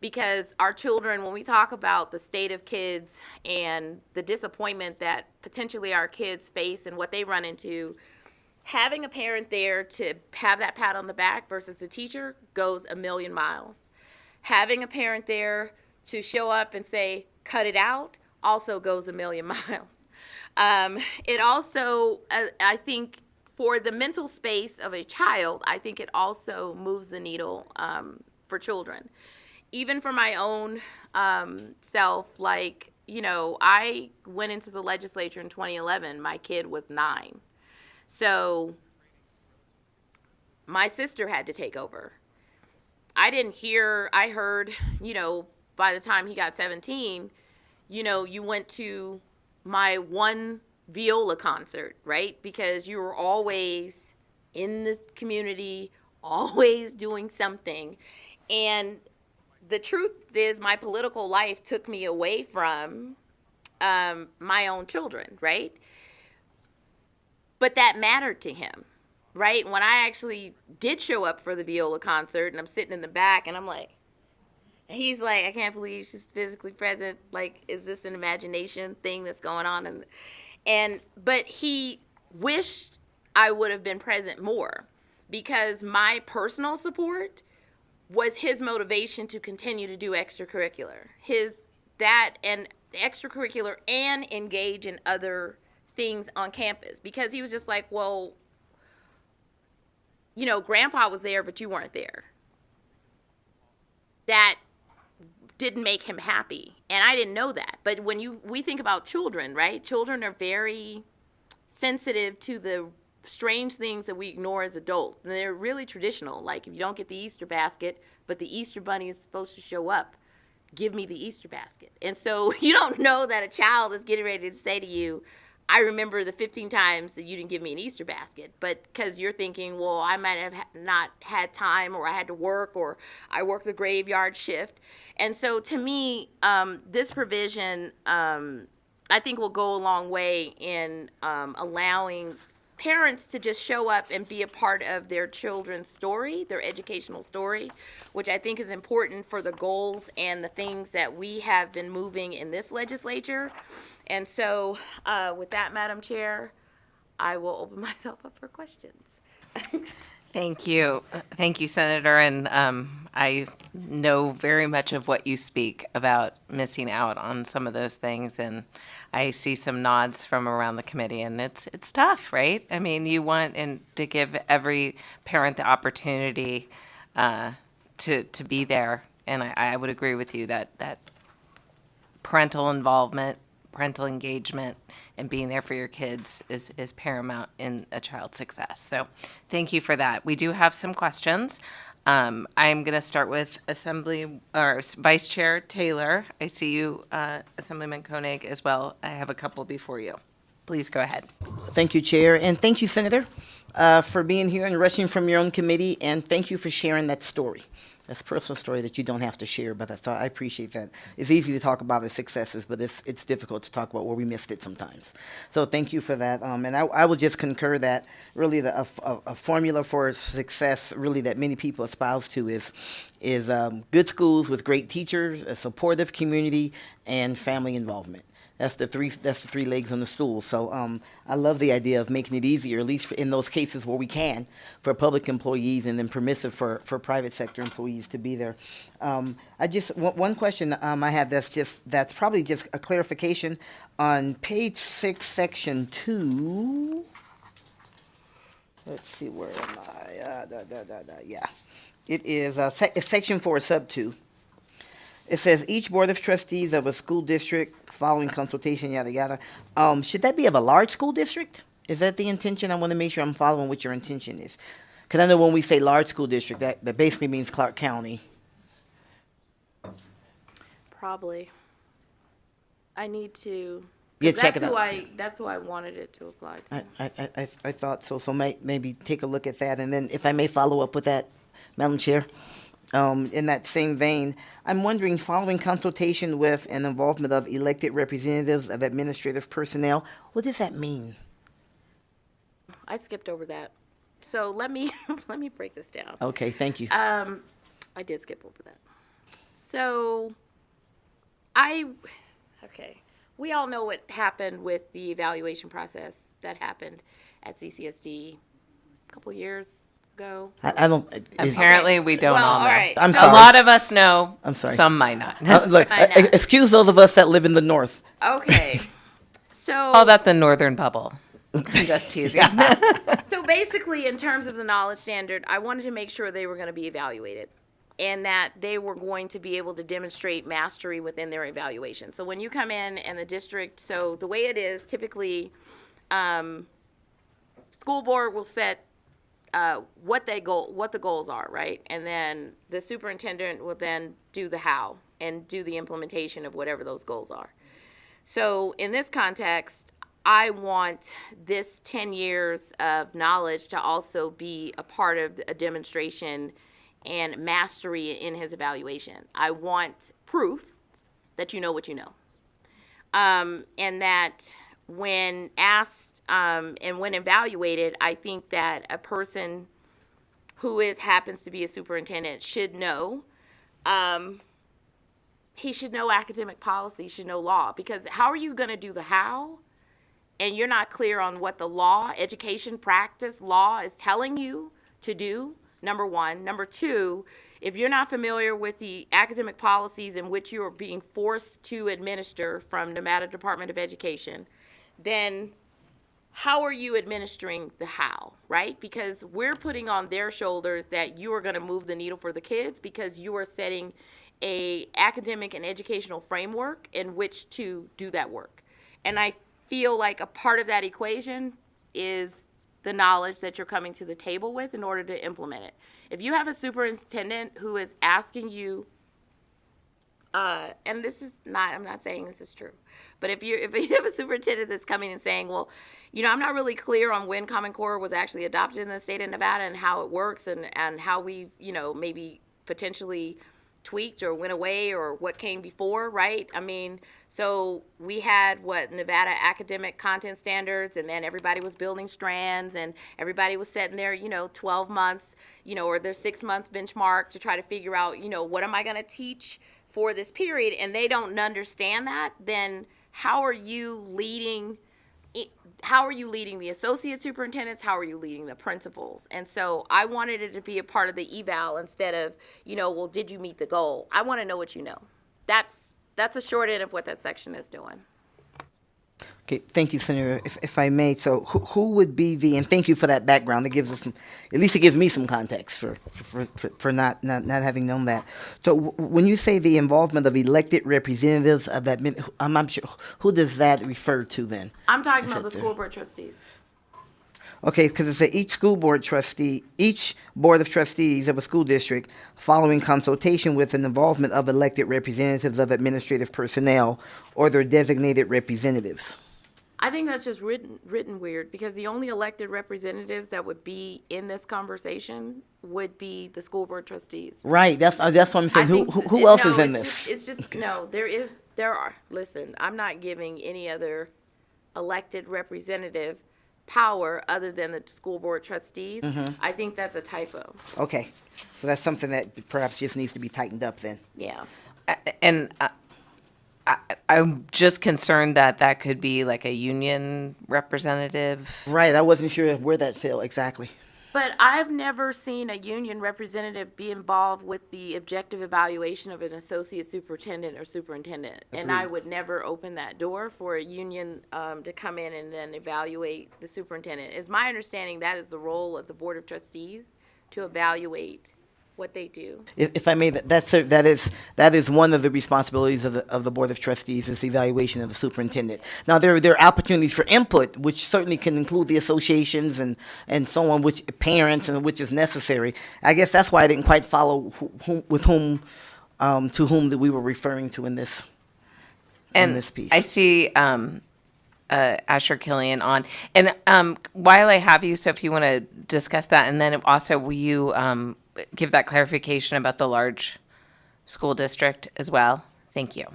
because our children, when we talk about the state of kids and the disappointment that potentially our kids face and what they run into, having a parent there to have that pat on the back versus the teacher goes a million miles. Having a parent there to show up and say, cut it out, also goes a million miles. It also, I think, for the mental space of a child, I think it also moves the needle for children. Even for my own self, like, you know, I went into the legislature in 2011. My kid was 9. So my sister had to take over. I heard, you know, by the time he got 17, you know, you went to my one viola concert, right? Because you were always in the community, always doing something. And the truth is my political life took me away from my own children, right? But that mattered to him, right? When I actually did show up for the viola concert and I'm sitting in the back and I'm like, he's like, I can't believe she's physically present. Like, is this an imagination thing that's going on? But he wished I would have been present more because my personal support was his motivation to continue to do extracurricular. And extracurricular and engage in other things on campus because he was just like, well, you know, grandpa was there, but you weren't there. That didn't make him happy. And I didn't know that. But when we think about children, right? Children are very sensitive to the strange things that we ignore as adults. And they're really traditional. Like if you don't get the Easter basket, but the Easter bunny is supposed to show up, give me the Easter basket. And so you don't know that a child is getting ready to say to you, I remember the 15 times that you didn't give me an Easter basket, but because you're thinking, well, I might have not had time, or I had to work, or I worked the graveyard shift. And so to me, this provision, I think will go a long way in allowing parents to just show up and be a part of their children's story, their educational story, which I think is important for the goals and the things that we have been moving in this legislature. And so with that, Madam Chair, I will open myself up for questions. Thank you. Thank you, Senator. And I know very much of what you speak about missing out on some of those things. And I see some nods from around the committee, and it's tough, right? I mean, you want to give every parent the opportunity to be there. And I would agree with you that parental involvement, parental engagement, and being there for your kids is paramount in a child's success. So thank you for that. We do have some questions. I'm going to start with Vice Chair Taylor. I see you, Assemblyman Koenig, as well. I have a couple before you. Please go ahead. Thank you, Chair, and thank you, Senator, for being here and rushing from your own committee, and thank you for sharing that story. That's a personal story that you don't have to share, but I appreciate that. It's easy to talk about the successes, but it's difficult to talk about where we missed it sometimes. So thank you for that. And I will just concur that really a formula for success really that many people espouse to is good schools with great teachers, a supportive community, and family involvement. That's the three legs on the stool. So I love the idea of making it easier, at least in those cases where we can, for public employees, and then permissive for private sector employees to be there. One question I have that's probably just a clarification on page 6, section 2. Let's see, where am I? Yeah, it is it's section 4, sub 2. It says each board of trustees of a school district following consultation, yada, yada. Should that be of a large school district? Is that the intention? I want to make sure I'm following what your intention is. Because I know when we say large school district, that basically means Clark County. Probably. I need to. Yeah, check it out. That's who I wanted it to apply to. I thought so. So maybe take a look at that. And then if I may follow up with that, Madam Chair. In that same vein, I'm wondering, following consultation with and involvement of elected representatives of administrative personnel, what does that mean? I skipped over that. So let me break this down. Okay, thank you. I did skip over that. So we all know what happened with the evaluation process that happened at CCSD a couple years ago. I don't. Apparently, we don't all know. Right. I'm sorry. A lot of us know. I'm sorry. Some might not. Look, excuse those of us that live in the north. Okay. So Call that the northern bubble. I'm just teasing. So basically, in terms of the knowledge standard, I wanted to make sure they were going to be evaluated and that they were going to be able to demonstrate mastery within their evaluation. So when you come in and the district, so the way it is typically, school board will set what the goals are, right? And then the superintendent will then do the how and do the implementation of whatever those goals are. So in this context, I want this 10 years of knowledge to also be a part of a demonstration and mastery in his evaluation. I want proof that you know what you know. And that when asked and when evaluated, I think that a person who happens to be a superintendent should know. He should know academic policy, should know law, because how are you going to do the how and you're not clear on what the law, education, practice, law is telling you to do, number one. Number two, if you're not familiar with the academic policies in which you are being forced to administer from Nevada Department of Education, then how are you administering the how, right? Because we're putting on their shoulders that you are going to move the needle for the kids because you are setting a academic and educational framework in which to do that work. And I feel like a part of that equation is the knowledge that you're coming to the table with in order to implement it. If you have a superintendent who is asking you, and this is not, I'm not saying this is true, but if you have a superintendent that's coming and saying, well, you know, I'm not really clear on when Common Core was actually adopted in the state of Nevada and how it works and how we, you know, maybe potentially tweaked or went away or what came before, right? I mean, so we had Nevada academic content standards, and then everybody was building strands and everybody was setting their, 12 months, or their 6-month benchmark to try to figure out, what am I going to teach for this period, and they don't understand that, then how are you leading how are you leading the associate superintendents? How are you leading the principals? And so I wanted it to be a part of the eval instead of, well, did you meet the goal? I want to know what you know. That's a short end of what that section is doing. Okay, thank you, Senator. If I may, so who would be and thank you for that background. It gives us at least it gives me some context for not having known that. So when you say the involvement of elected representatives of that, I'm sure, who does that refer to then? I'm talking about the school board trustees. Okay, because it says each board of trustees of a school district, following consultation with an involvement of elected representatives of administrative personnel or their designated representatives. I think that's just written weird, because the only elected representatives that would be in this conversation would be the school board trustees. Right. That's what I'm saying. Who else is in this? It's just no. There are. Listen, I'm not giving any other elected representative power other than the school board trustees. I think that's a typo. Okay, so that's something that perhaps just needs to be tightened up then. Yeah. And I'm just concerned that could be like a union representative. Right, I wasn't sure where that fell exactly. But I've never seen a union representative be involved with the objective evaluation of an associate superintendent or superintendent. And I would never open that door for a union to come in and then evaluate the superintendent. It's my understanding that is the role of the Board of Trustees, to evaluate what they do. If I may, that is one of the responsibilities of the Board of Trustees, is the evaluation of the superintendent. Now there are opportunities for input, which certainly can include the associations and so on, which parents, and which is necessary. I guess that's why I didn't quite follow to whom that we were referring to in this. And in this piece. I see Asher Killian on, and while I have you, so if you want to discuss that, and then also will you give that clarification about the large school district as well? Thank you.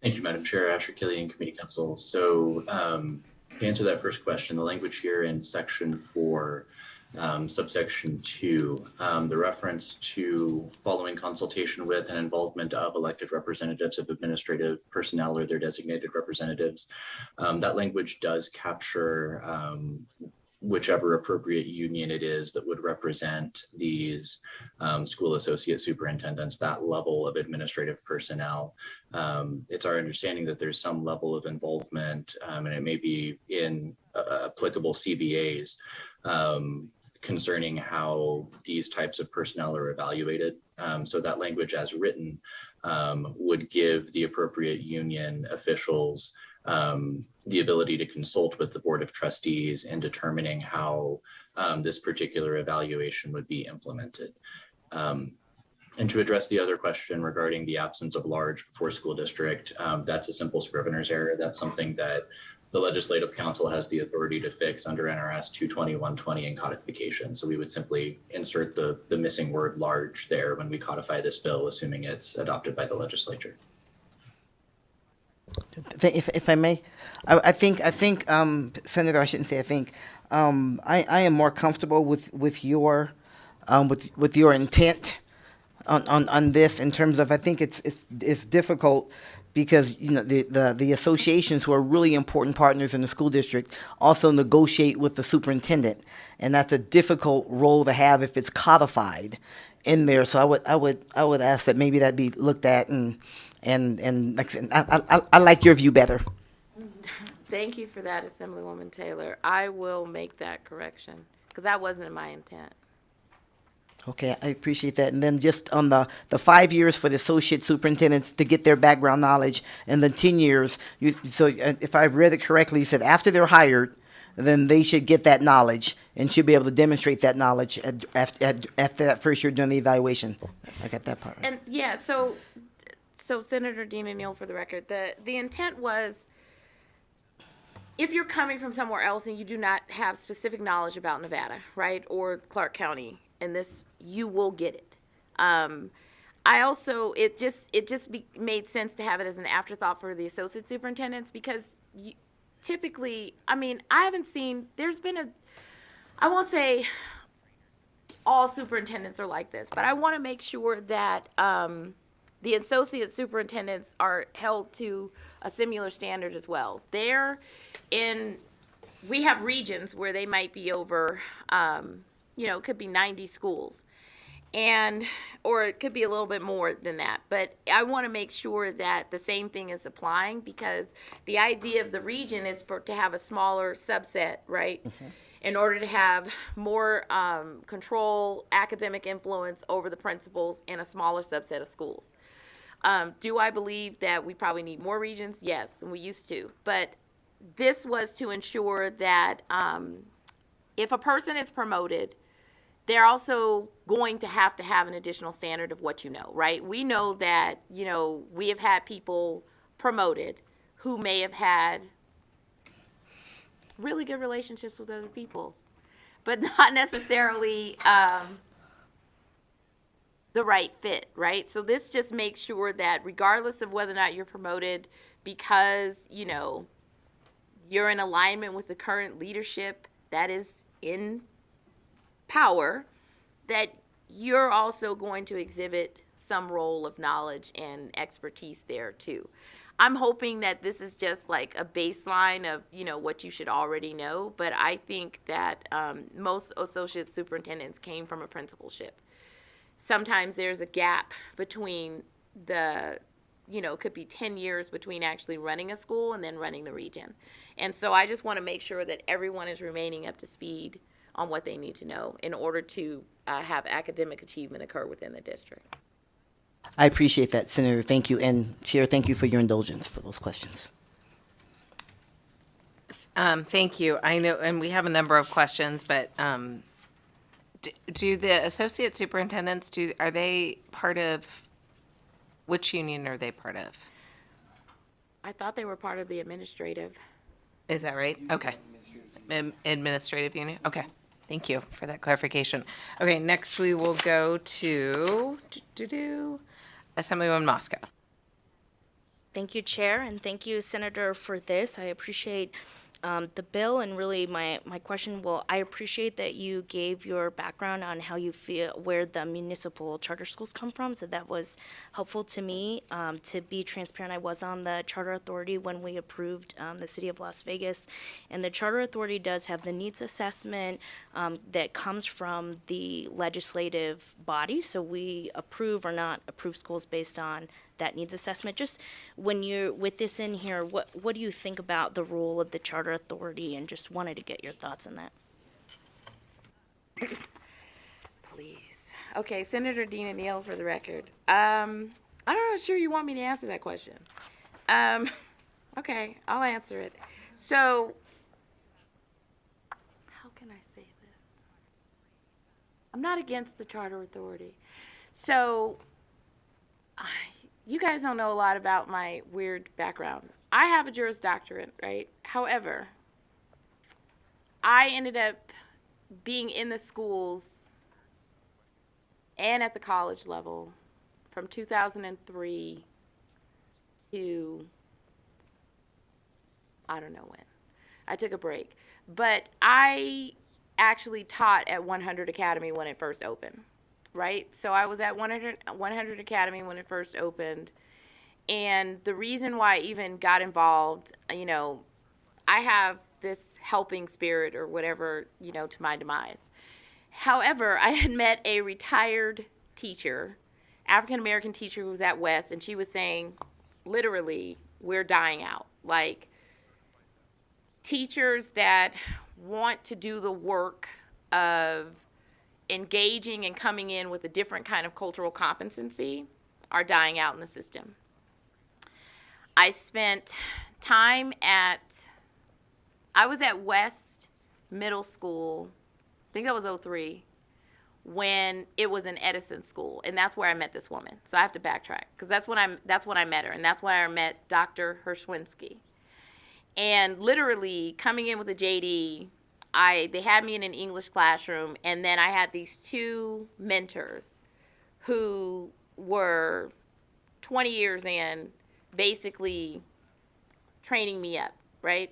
Thank you, Madam Chair, Asher Killian, Committee Counsel. So to answer that first question, the language here in Section 4, subsection 2, the reference to following consultation with and involvement of elected representatives of administrative personnel or their designated representatives, that language does capture whichever appropriate union it is that would represent these school associate superintendents, that level of administrative personnel. It's our understanding that there's some level of involvement, and it may be in applicable CBAs, concerning how these types of personnel are evaluated. So that language as written would give the appropriate union officials the ability to consult with the Board of Trustees in determining how this particular evaluation would be implemented. And to address the other question regarding the absence of large before school district, that's a simple scrivener's error. That's something that the Legislative Council has the authority to fix under NRS 220-120 in codification. So we would simply insert the missing word large there when we codify this bill, assuming it's adopted by the legislature. If I may, I think Senator, I shouldn't say I think, I am more comfortable with your intent on this, in terms of, I think it's difficult because the associations, who are really important partners in the school district, also negotiate with the superintendent, and that's a difficult role to have if it's codified in there. So I would ask that maybe that be looked at, and like I said, I like your view better. Thank you for that, Assemblywoman Taylor. I will make that correction, because that wasn't in my intent. Okay, I appreciate that. And then just on the 5 years for the associate superintendents to get their background knowledge, and the 10 years, if I've read it correctly, you said after they're hired, then they should get that knowledge and should be able to demonstrate that knowledge after that first year during the evaluation. I got that part. And yeah, so Senator Dean Neal, for the record, the intent was, if you're coming from somewhere else and you do not have specific knowledge about Nevada, right, or Clark County, and this, you will get it. It made sense to have it as an afterthought for the associate superintendents, because typically, I mean, I haven't seen, I won't say all superintendents are like this, but I want to make sure that the associate superintendents are held to a similar standard as well. We have regions where they might be over, it could be 90 schools. Or it could be a little bit more than that. But I want to make sure that the same thing is applying, because the idea of the region is to have a smaller subset, right? In order to have more control, academic influence over the principals in a smaller subset of schools. Do I believe that we probably need more regions? Yes, and we used to. But this was to ensure that if a person is promoted, they're also going to have an additional standard of what you know, right? We know that, we have had people promoted who may have had really good relationships with other people, but not necessarily the right fit, right? So this just makes sure that regardless of whether or not you're promoted because, you're in alignment with the current leadership that is in power, that you're also going to exhibit some role of knowledge and expertise there too. I'm hoping that this is just like a baseline of, what you should already know, but I think that most associate superintendents came from a principalship. Sometimes there's a gap between it could be 10 years between actually running a school and then running the region. And so I just want to make sure that everyone is remaining up to speed on what they need to know in order to have academic achievement occur within the district. I appreciate that, Senator. Thank you. And Chair, thank you for your indulgence for those questions. Thank you. I know, and we have a number of questions, but do the associate superintendents, are they part of, which union are they part of? I thought they were part of the administrative. Is that right? Okay. Administrative union? Okay. Thank you for that clarification. Okay, next we will go to Assemblywoman Moscow. Thank you, Chair, and thank you, Senator, for this. I appreciate the bill, and really my question, I appreciate that you gave your background on how you feel, where the municipal charter schools come from, so that was helpful to me. To be transparent, I was on the Charter Authority when we approved the City of Las Vegas, and the Charter Authority does have the needs assessment that comes from the legislative body, so we approve or not approve schools based on that needs assessment. Just when you're with this in here, what do you think about the role of the Charter Authority, and just wanted to get your thoughts on that. Please. Okay, Senator Dina Neal for the record. I'm not sure you want me to answer that question. Okay, I'll answer it. So, how can I say this? I'm not against the Charter Authority. So, you guys don't know a lot about my weird background. I have a Juris Doctorate, right? However, I ended up being in the schools and at the college level from 2003 to I don't know when. I took a break. But I actually taught at 100 Academy when it first opened. Right? So I was at 100 Academy when it first opened. And the reason why I even got involved, I have this helping spirit or whatever, to my demise. However, I had met a retired teacher, African-American teacher who was at West, and she was saying, literally, we're dying out. Like, teachers that want to do the work of engaging and coming in with a different kind of cultural competency are dying out in the system. I spent time I was at West Middle School, I think that was 2003, when it was an Edison school, and that's where I met this woman. So I have to backtrack, because that's when I met her, and that's when I met Dr. Hershwinski. And literally coming in with a JD, they had me in an English classroom, and then I had these two mentors who were 20 years in, basically training me up, right?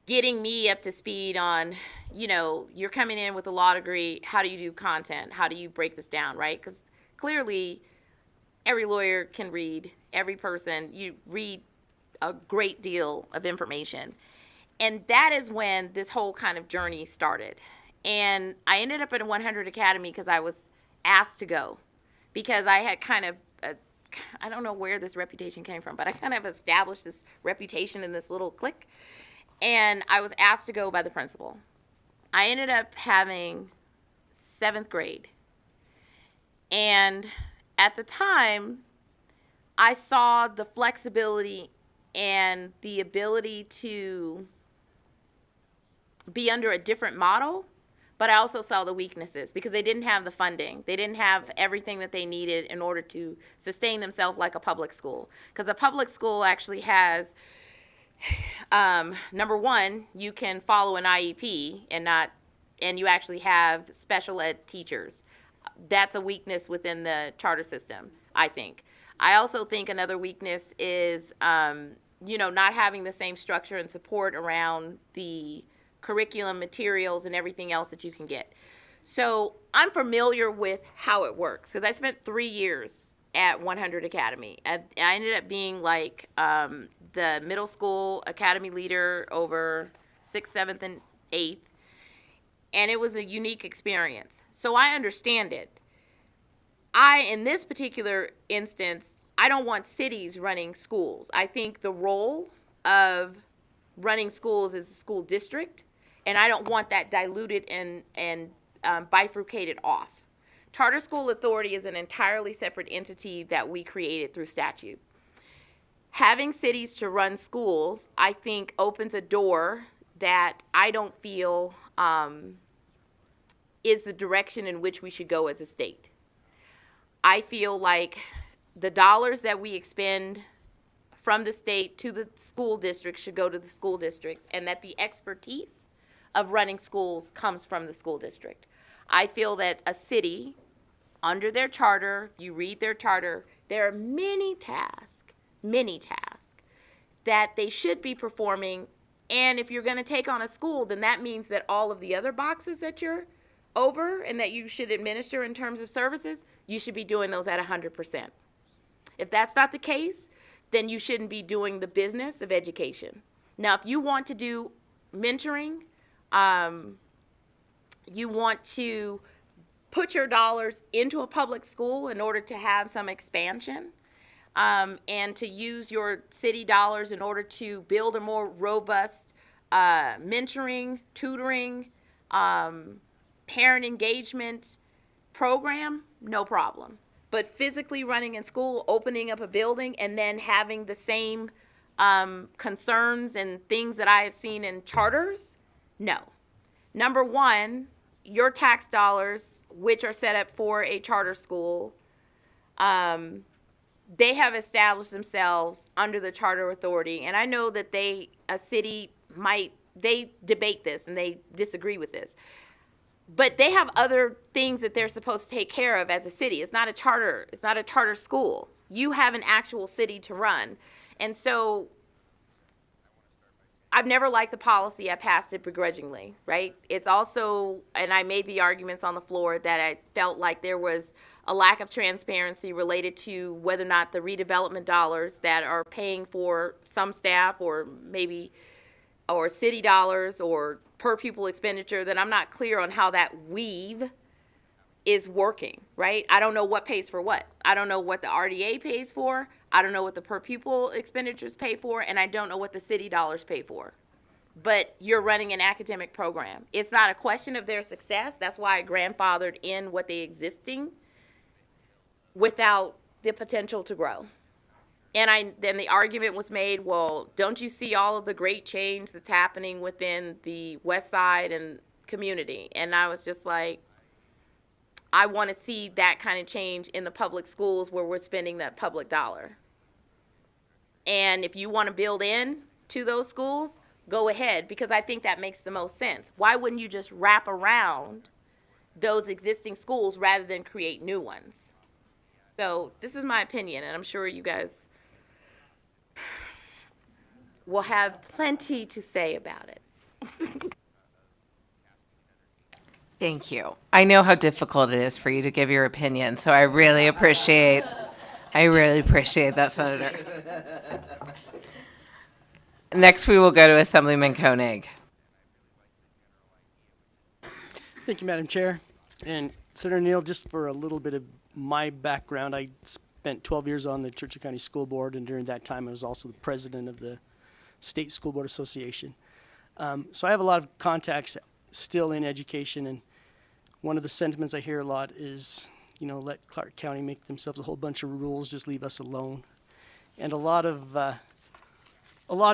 Getting me up to speed on, you're coming in with a law degree, how do you do content? How do you break this down, right? Because clearly every lawyer can read, every person, you read a great deal of information. And that is when this whole kind of journey started. And I ended up at 100 Academy because I was asked to go, because I had kind of, I don't know where this reputation came from, but I kind of established this reputation in this little clique. And I was asked to go by the principal. I ended up having 7th grade. And at the time, I saw the flexibility and the ability to be under a different model, but I also saw the weaknesses because they didn't have the funding. They didn't have everything that they needed in order to sustain themselves like a public school. Because a public school actually has, number one, you can follow an IEP and you actually have special ed teachers. That's a weakness within the charter system, I think. I also think another weakness is, not having the same structure and support around the curriculum, materials, and everything else that you can get. So I'm familiar with how it works because I spent 3 years at 100 Academy. I ended up being like the middle school academy leader over 6th, 7th, and 8th. And it was a unique experience. So I understand it. In this particular instance, I don't want cities running schools. I think the role of running schools is a school district, and I don't want that diluted and bifurcated off. Charter School Authority is an entirely separate entity that we created through statute. Having cities to run schools, I think, opens a door that I don't feel is the direction in which we should go as a state. I feel like the dollars that we expend from the state to the school districts should go to the school districts, and that the expertise of running schools comes from the school district. I feel that a city, under their charter, you read their charter, there are many tasks that they should be performing. And if you're going to take on a school, then that means that all of the other boxes that you're over and that you should administer in terms of services, you should be doing those at 100%. If that's not the case, then you shouldn't be doing the business of education. Now, if you want to do mentoring, you want to put your dollars into a public school in order to have some expansion, and to use your city dollars in order to build a more robust mentoring, tutoring, parent engagement program, no problem. But physically running in school, opening up a building, and then having the same concerns and things that I have seen in charters, no. Number one, your tax dollars, which are set up for a charter school, they have established themselves under the charter authority. And I know that they debate this and they disagree with this. But they have other things that they're supposed to take care of as a city. It's not a charter school. You have an actual city to run. And so I've never liked the policy. I passed it begrudgingly, right? It's also, and I made the arguments on the floor that I felt like there was a lack of transparency related to whether or not the redevelopment dollars that are paying for some staff or city dollars or per pupil expenditure, that I'm not clear on how that weave is working, right? I don't know what pays for what. I don't know what the RDA pays for. I don't know what the per pupil expenditures pay for, and I don't know what the city dollars pay for. But you're running an academic program. It's not a question of their success. That's why I grandfathered in what they existing without the potential to grow. And then the argument was made, well, don't you see all of the great change that's happening within the West Side and community? And I was just like, I want to see that kind of change in the public schools where we're spending that public dollar. And if you want to build in to those schools, go ahead, because I think that makes the most sense. Why wouldn't you just wrap around those existing schools rather than create new ones? So this is my opinion, and I'm sure you guys will have plenty to say about it. Thank you. I know how difficult it is for you to give your opinion, so I really appreciate I really appreciate that, Senator. Next, we will go to Assemblyman Koenig. Thank you, Madam Chair. And Senator Neal, just for a little bit of my background, I spent 12 years on the Churchill County School Board, and during that time I was also the president of the State School Board Association. So I have a lot of contacts still in education, and one of the sentiments I hear a lot is, you know, let Clark County make themselves a whole bunch of rules, just leave us alone. And a lot of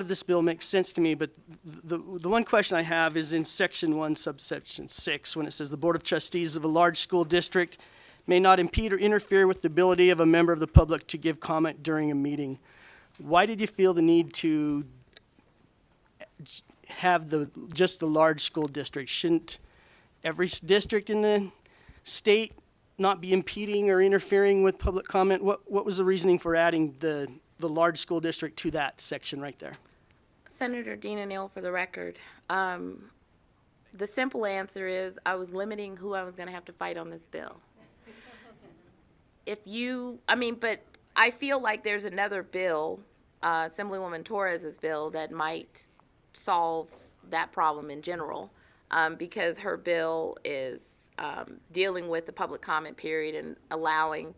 this bill makes sense to me, but the one question I have is in Section 1, subsection 6, when it says the Board of Trustees of a large school district may not impede or interfere with the ability of a member of the public to give comment during a meeting. Why did you feel the need to have just the large school district? Shouldn't every district in the state not be impeding or interfering with public comment? What was the reasoning for adding the large school district to that section right there? Senator Dina Neal, for the record. The simple answer is I was limiting who I was going to have to fight on this bill. But I feel like there's another bill, Assemblywoman Torres's bill, that might solve that problem in general, because her bill is dealing with the public comment period and allowing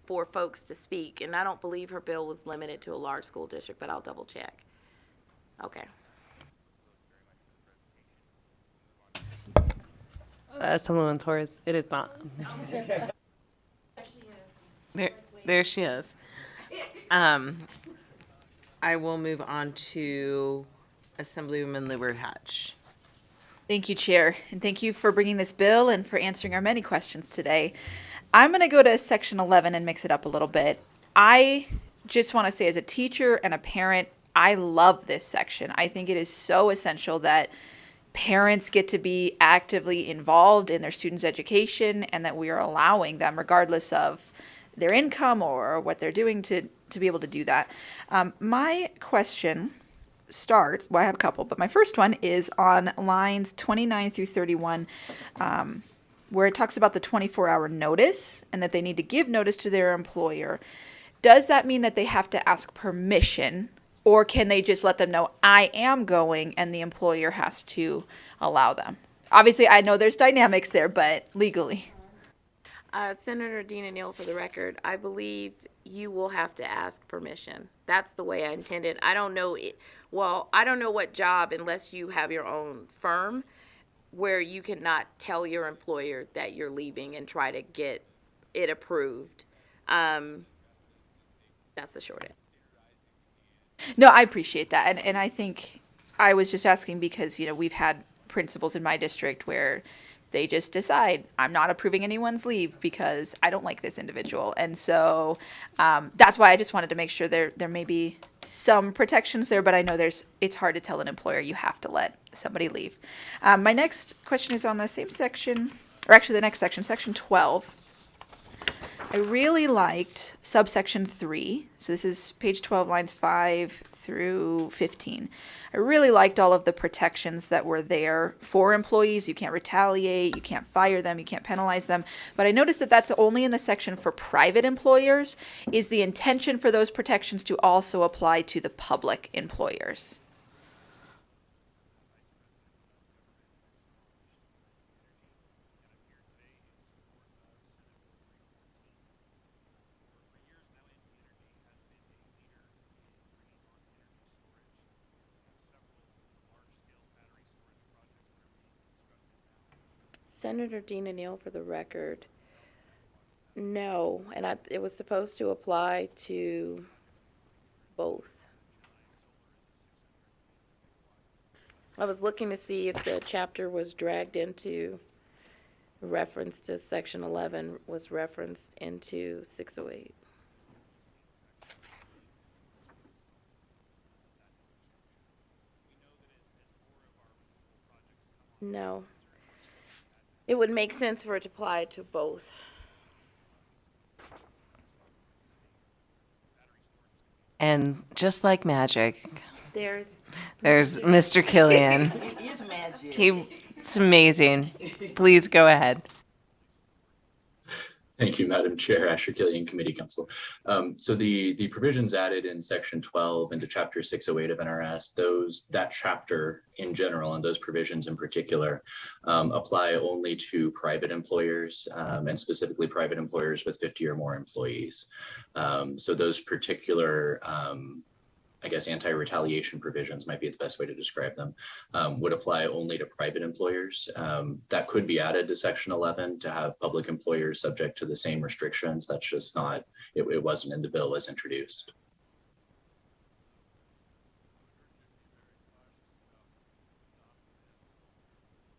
for folks to speak. And I don't believe her bill was limited to a large school district, but I'll double check. Okay. Assemblywoman Torres, it is not. There she is. I will move on to Assemblywoman Liebert Hatch. Thank you, Chair, and thank you for bringing this bill and for answering our many questions today. I'm going to go to Section 11 and mix it up a little bit. I just want to say, as a teacher and a parent, I love this section. I think it is so essential that parents get to be actively involved in their students' education and that we are allowing them, regardless of their income or what they're doing, to be able to do that. My question starts, well, I have a couple, but my first one is on lines 29 through 31, where it talks about the 24-hour notice and that they need to give notice to their employer. Does that mean that they have to ask permission, or can they just let them know, I am going, and the employer has to allow them? Obviously, I know there's dynamics there, but legally. Senator Dina Neal, for the record, I believe you will have to ask permission. That's the way I intended. I don't know what job, unless you have your own firm, where you cannot tell your employer that you're leaving and try to get it approved. That's the short answer. No, I appreciate that. And I think I was just asking because, we've had principals in my district where they just decide, I'm not approving anyone's leave because I don't like this individual. And so that's why I just wanted to make sure there may be some protections there, but I know it's hard to tell an employer you have to let somebody leave. My next question is on the same section, or actually the next section, section 12. I really liked subsection 3. So this is page 12, lines 5 through 15. I really liked all of the protections that were there for employees. You can't retaliate, you can't fire them, you can't penalize them. But I noticed that that's only in the section for private employers. Is the intention for those protections to also apply to the public employers? Senator Dina Neal, for the record, no, and it was supposed to apply to both. I was looking to see if the chapter was dragged into reference to section 11 was referenced into 608. No. It would make sense for it to apply to both. And just like magic, There's Mr. Killian. It is magic. It's amazing. Please go ahead. Thank you, Madam Chair, Asher Killian, Committee Council. So the provisions added in Section 12 into Chapter 608 of NRS, that chapter in general and those provisions in particular apply only to private employers and specifically private employers with 50 or more employees. So those particular I guess anti-retaliation provisions might be the best way to describe them, would apply only to private employers. That could be added to Section 11 to have public employers subject to the same restrictions. That's just not, it wasn't in the bill as introduced.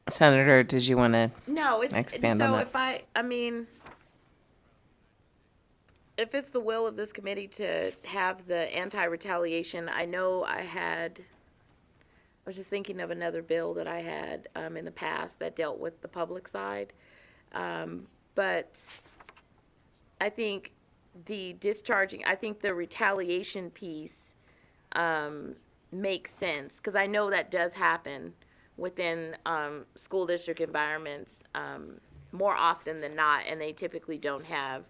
Senator, did you want to No, it's expand so on that? if I mean, if it's the will of this committee to have the anti-retaliation, I know I was just thinking of another bill that I had in the past that dealt with the public side. But I think the retaliation piece makes sense, because I know that does happen within school district environments more often than not, and they typically don't have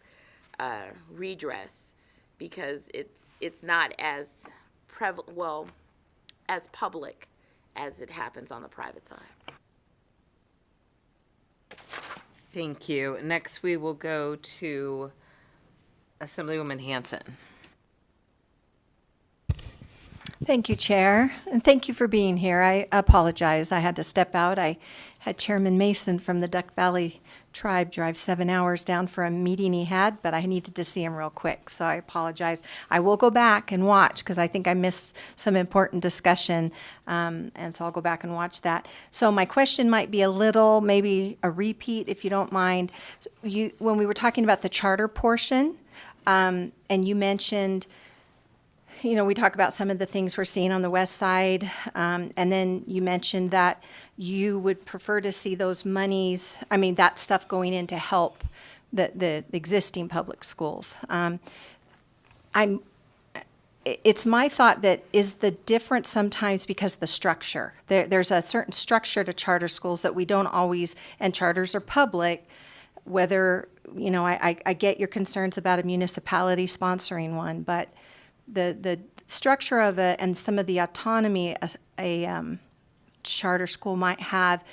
redress because it's not as as public as it happens on the private side. Thank you. Next, we will go to Assemblywoman Hanson. Thank you, Chair, and thank you for being here. I apologize. I had to step out. I had Chairman Mason from the Duck Valley Tribe drive 7 hours down for a meeting he had, but I needed to see him real quick, so I apologize. I will go back and watch, because I think I missed some important discussion, and so I'll go back and watch that. So my question might be a little, maybe a repeat, if you don't mind. When we were talking about the charter portion, and you mentioned, we talk about some of the things we're seeing on the west side, and then you mentioned that you would prefer to see those monies, that stuff going in to help the existing public schools. It's my thought that is the difference sometimes because the structure. There's a certain structure to charter schools that we don't always, and charters are public, whether, I get your concerns about a municipality sponsoring one, but the structure of it and some of the autonomy a charter school might have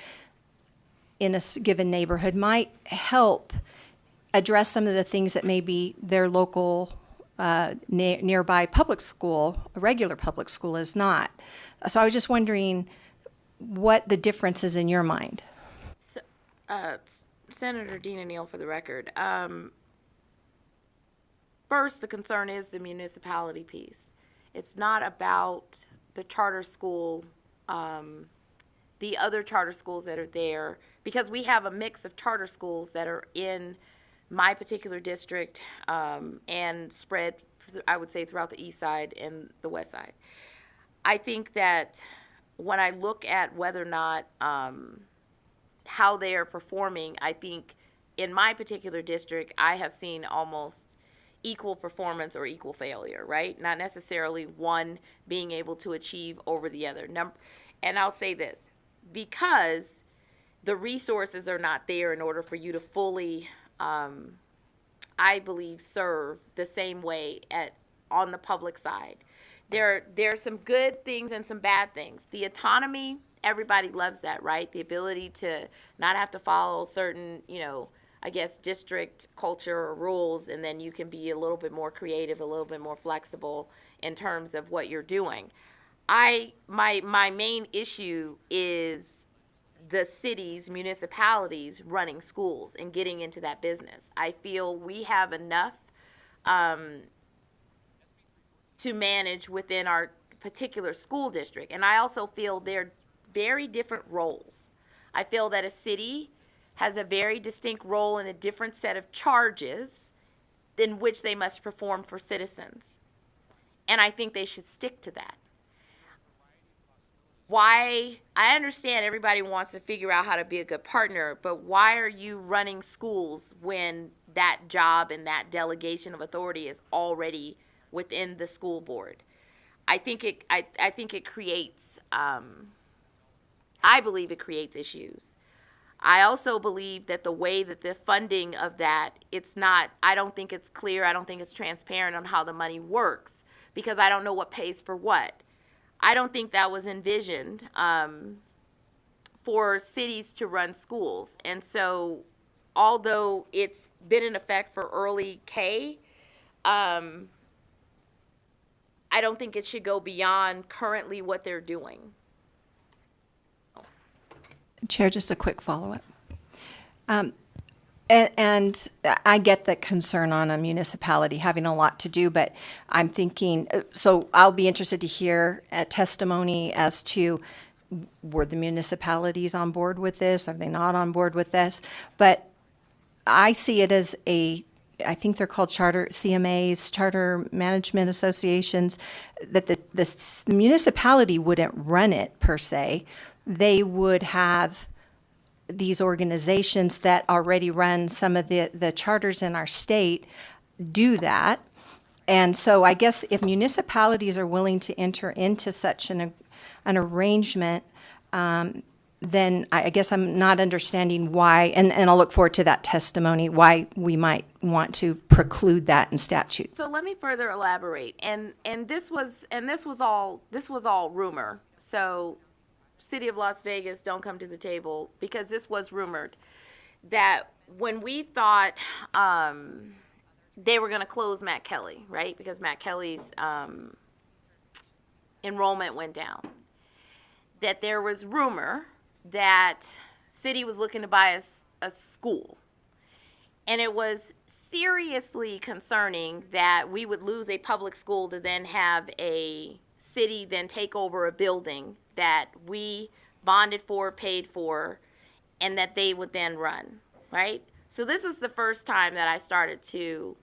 in a given neighborhood might help address some of the things that maybe their local nearby public school, a regular public school, is not. So I was just wondering what the difference is in your mind. So, Senator Dina Neal, for the record. First, the concern is the municipality piece. It's not about the charter school, the other charter schools that are there, because we have a mix of charter schools that are in my particular district and spread, I would say, throughout the east side and the west side. I think that when I look at whether or not how they are performing, I think in my particular district, I have seen almost equal performance or equal failure, right? Not necessarily one being able to achieve over the other. And I'll say this, because the resources are not there in order for you to fully, I believe, serve the same way on the public side. There's some good things and some bad things. The autonomy, everybody loves that, right? The ability to not have to follow certain, I guess, district culture or rules, and then you can be a little bit more creative, a little bit more flexible in terms of what you're doing. My main issue is the cities, municipalities running schools and getting into that business. I feel we have enough to manage within our particular school district, and I also feel they're very different roles. I feel that a city has a very distinct role in a different set of charges in which they must perform for citizens. And I think they should stick to that. Why? I understand everybody wants to figure out how to be a good partner, but why are you running schools when that job and that delegation of authority is already within the school board? I think it creates, I believe it creates issues. I also believe that the way that the funding of that, I don't think it's clear, I don't think it's transparent on how the money works, because I don't know what pays for what. I don't think that was envisioned for cities to run schools. And so, although it's been in effect for early K, I don't think it should go beyond currently what they're doing. Chair, just a quick follow-up. And I get the concern on a municipality having a lot to do, but I'm thinking, so I'll be interested to hear a testimony as to, were the municipalities on board with this? Are they not on board with this? But I see it as I think they're called charter CMAs, charter management associations, that the municipality wouldn't run it per se. They would have these organizations that already run some of the charters in our state do that. And so I guess if municipalities are willing to enter into such an arrangement, then I guess I'm not understanding why, and I'll look forward to that testimony, why we might want to preclude that in statute. So let me further elaborate. And this was all rumor. So City of Las Vegas, don't come to the table, because this was rumored that when we thought they were going to close Matt Kelly, right? Because Matt Kelly's enrollment went down, that there was rumor that city was looking to buy a school. And it was seriously concerning that we would lose a public school to then have a city then take over a building that we bonded for, paid for, and that they would then run, right? So this was the first time that I started to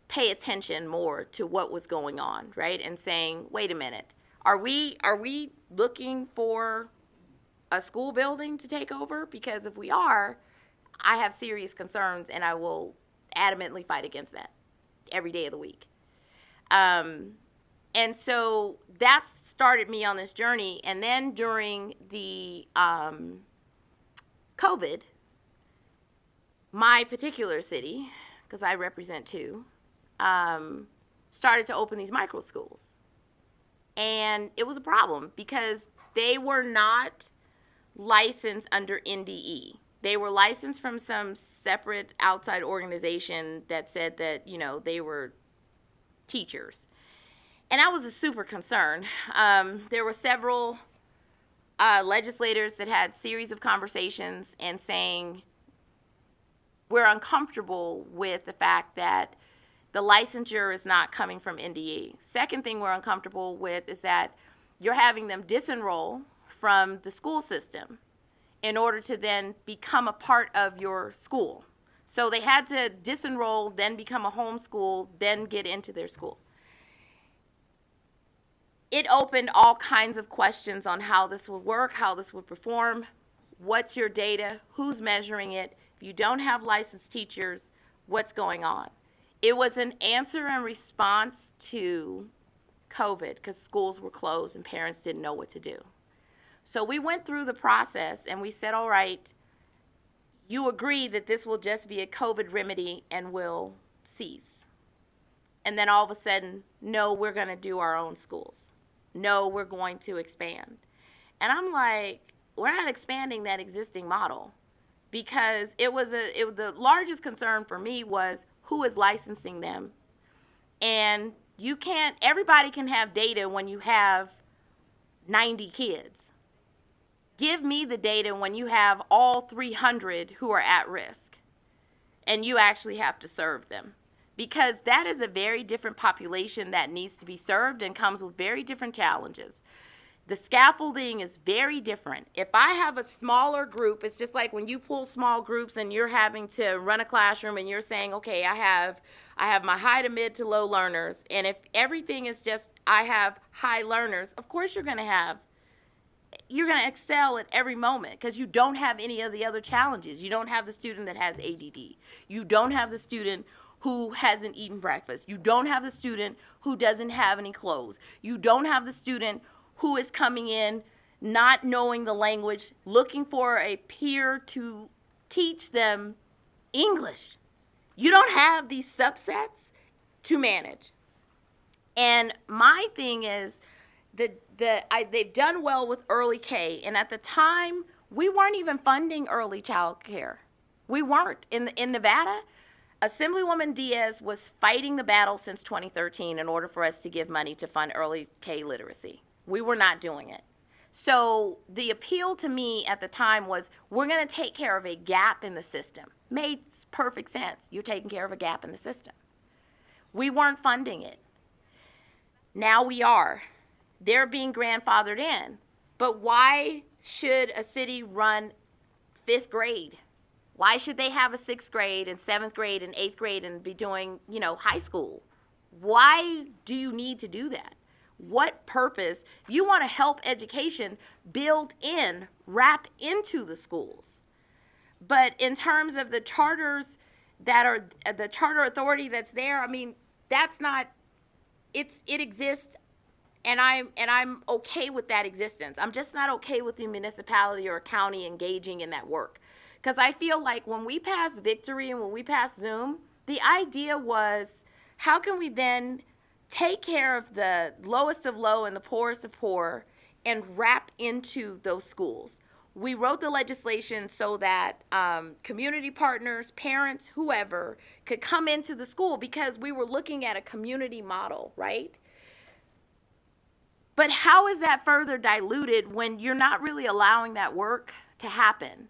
pay attention more to what was going on, right? And saying, wait a minute, are we looking for a school building to take over? Because if we are, I have serious concerns, and I will adamantly fight against that every day of the week. And so that started me on this journey. And then during the COVID, my particular city, because I represent two, started to open these micro schools. And it was a problem because they were not licensed under NDE. They were licensed from some separate outside organization that said that, they were teachers. And I was a super concern. There were several legislators that had series of conversations and saying, we're uncomfortable with the fact that the licensure is not coming from NDE. Second thing we're uncomfortable with is that you're having them disenroll from the school system in order to then become a part of your school. So they had to disenroll, then become a homeschool, then get into their school. It opened all kinds of questions on how this would work, how this would perform, what's your data, who's measuring it. If you don't have licensed teachers, what's going on? It was an answer and response to COVID because schools were closed and parents didn't know what to do. So we went through the process and we said, all right, you agree that this will just be a COVID remedy and will cease. And then all of a sudden, no, we're going to do our own schools. No, we're going to expand. And I'm like, we're not expanding that existing model, because the largest concern for me was who is licensing them. And everybody can have data when you have 90 kids. Give me the data when you have all 300 who are at risk and you actually have to serve them, because that is a very different population that needs to be served and comes with very different challenges. The scaffolding is very different. If I have a smaller group, it's just like when you pull small groups and you're having to run a classroom and you're saying, okay, I have my high to mid to low learners, and if everything is just I have high learners, of course you're going to excel at every moment because you don't have any of the other challenges. You don't have the student that has ADD. You don't have the student who hasn't eaten breakfast. You don't have the student who doesn't have any clothes. You don't have the student who is coming in not knowing the language, looking for a peer to teach them English. You don't have these subsets to manage. And my thing is they've done well with early K, and at the time we weren't even funding early child care. We weren't. In Nevada, Assemblywoman Diaz was fighting the battle since 2013 in order for us to give money to fund early K literacy. We were not doing it. So the appeal to me at the time was, we're going to take care of a gap in the system. Made perfect sense. You're taking care of a gap in the system. We weren't funding it. Now we are. They're being grandfathered in. But why should a city run 5th grade? Why should they have a 6th grade and 7th grade and 8th grade and be doing, high school? Why do you need to do that? What purpose? You want to help education build in, wrap into the schools. But in terms of the charters that are, the charter authority that's there, that's not, it exists, and I'm okay with that existence. I'm just not okay with the municipality or a county engaging in that work. Because I feel like when we passed Victory and when we passed Zoom, the idea was, how can we then take care of the lowest of low and the poorest of poor and wrap into those schools? We wrote the legislation so that community partners, parents, whoever, could come into the school because we were looking at a community model, right? But how is that further diluted when you're not really allowing that work to happen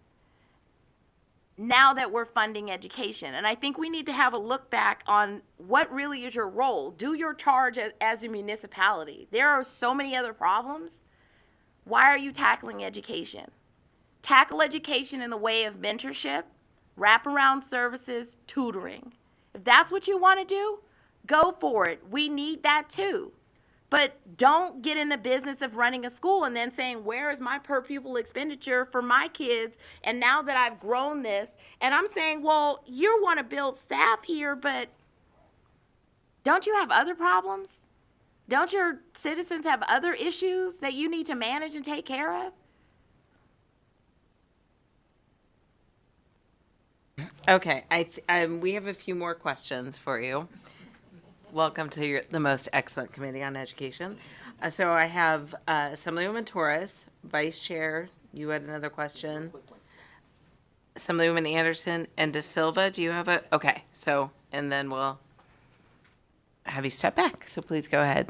now that we're funding education? And I think we need to have a look back on what really is your role. Do your charge as a municipality. There are so many other problems. Why are you tackling education? Tackle education in the way of mentorship, wraparound services, tutoring. If that's what you want to do, go for it. We need that too. But don't get in the business of running a school and then saying, where is my per pupil expenditure for my kids? And now that I've grown this, and I'm saying, well, you want to build staff here, but don't you have other problems? Don't your citizens have other issues that you need to manage and take care of? Okay, we have a few more questions for you. Welcome to the most excellent committee on education. So I have Assemblywoman Torres, Vice Chair. You had another question. Assemblywoman Anderson and De Silva, do you have a? Okay, so, and then we'll have you step back. So please go ahead.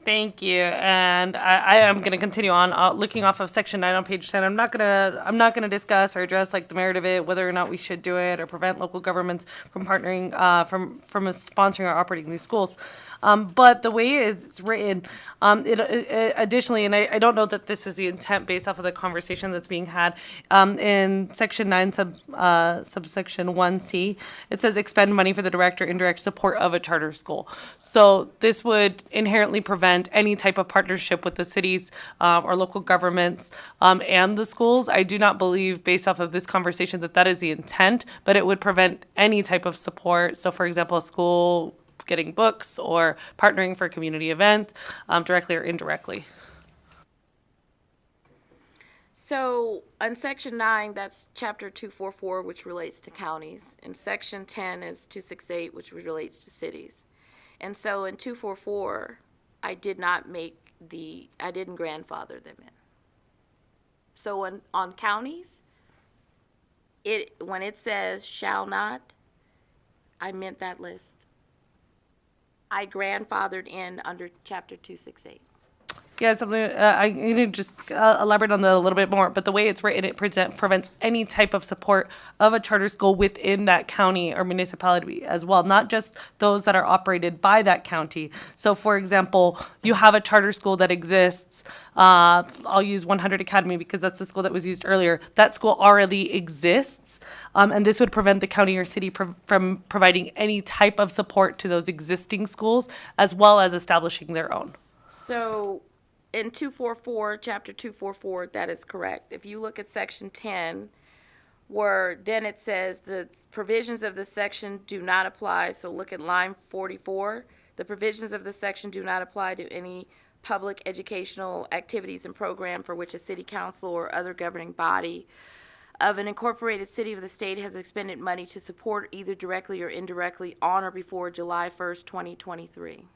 Thank you, and I am going to continue on looking off of Section 9 on page 10. I'm not gonna discuss or address like the merit of it, whether or not we should do it, or prevent local governments from partnering from sponsoring or operating these schools. But the way it's written, additionally, and I don't know that this is the intent based off of the conversation that's being had, in Section 9, subsection 1C, it says expend money for the direct or indirect support of a charter school. So this would inherently prevent any type of partnership with the cities or local governments and the schools. I do not believe, based off of this conversation, that is the intent, but it would prevent any type of support. So, for example, a school getting books or partnering for community events, directly or indirectly. So on Section 9, that's Chapter 244, which relates to counties. And Section 10 is 268, which relates to cities. And so in 244, I didn't grandfather them in. So on counties, when it says shall not, I meant that list. I grandfathered in under Chapter 268. Yeah, I need to just elaborate on that a little bit more. But the way it's written, it prevents any type of support of a charter school within that county or municipality as well, not just those that are operated by that county. So, for example, you have a charter school that exists. I'll use 100 Academy because that's the school that was used earlier. That school already exists, and this would prevent the county or city from providing any type of support to those existing schools, as well as establishing their own. So in 244, Chapter 244, that is correct. If you look at Section 10, where then it says the provisions of this section do not apply. So look at line 44. The provisions of this section do not apply to any public educational activities and program for which a city council or other governing body of an incorporated city of the state has expended money to support either directly or indirectly on or before July 1st, 2023.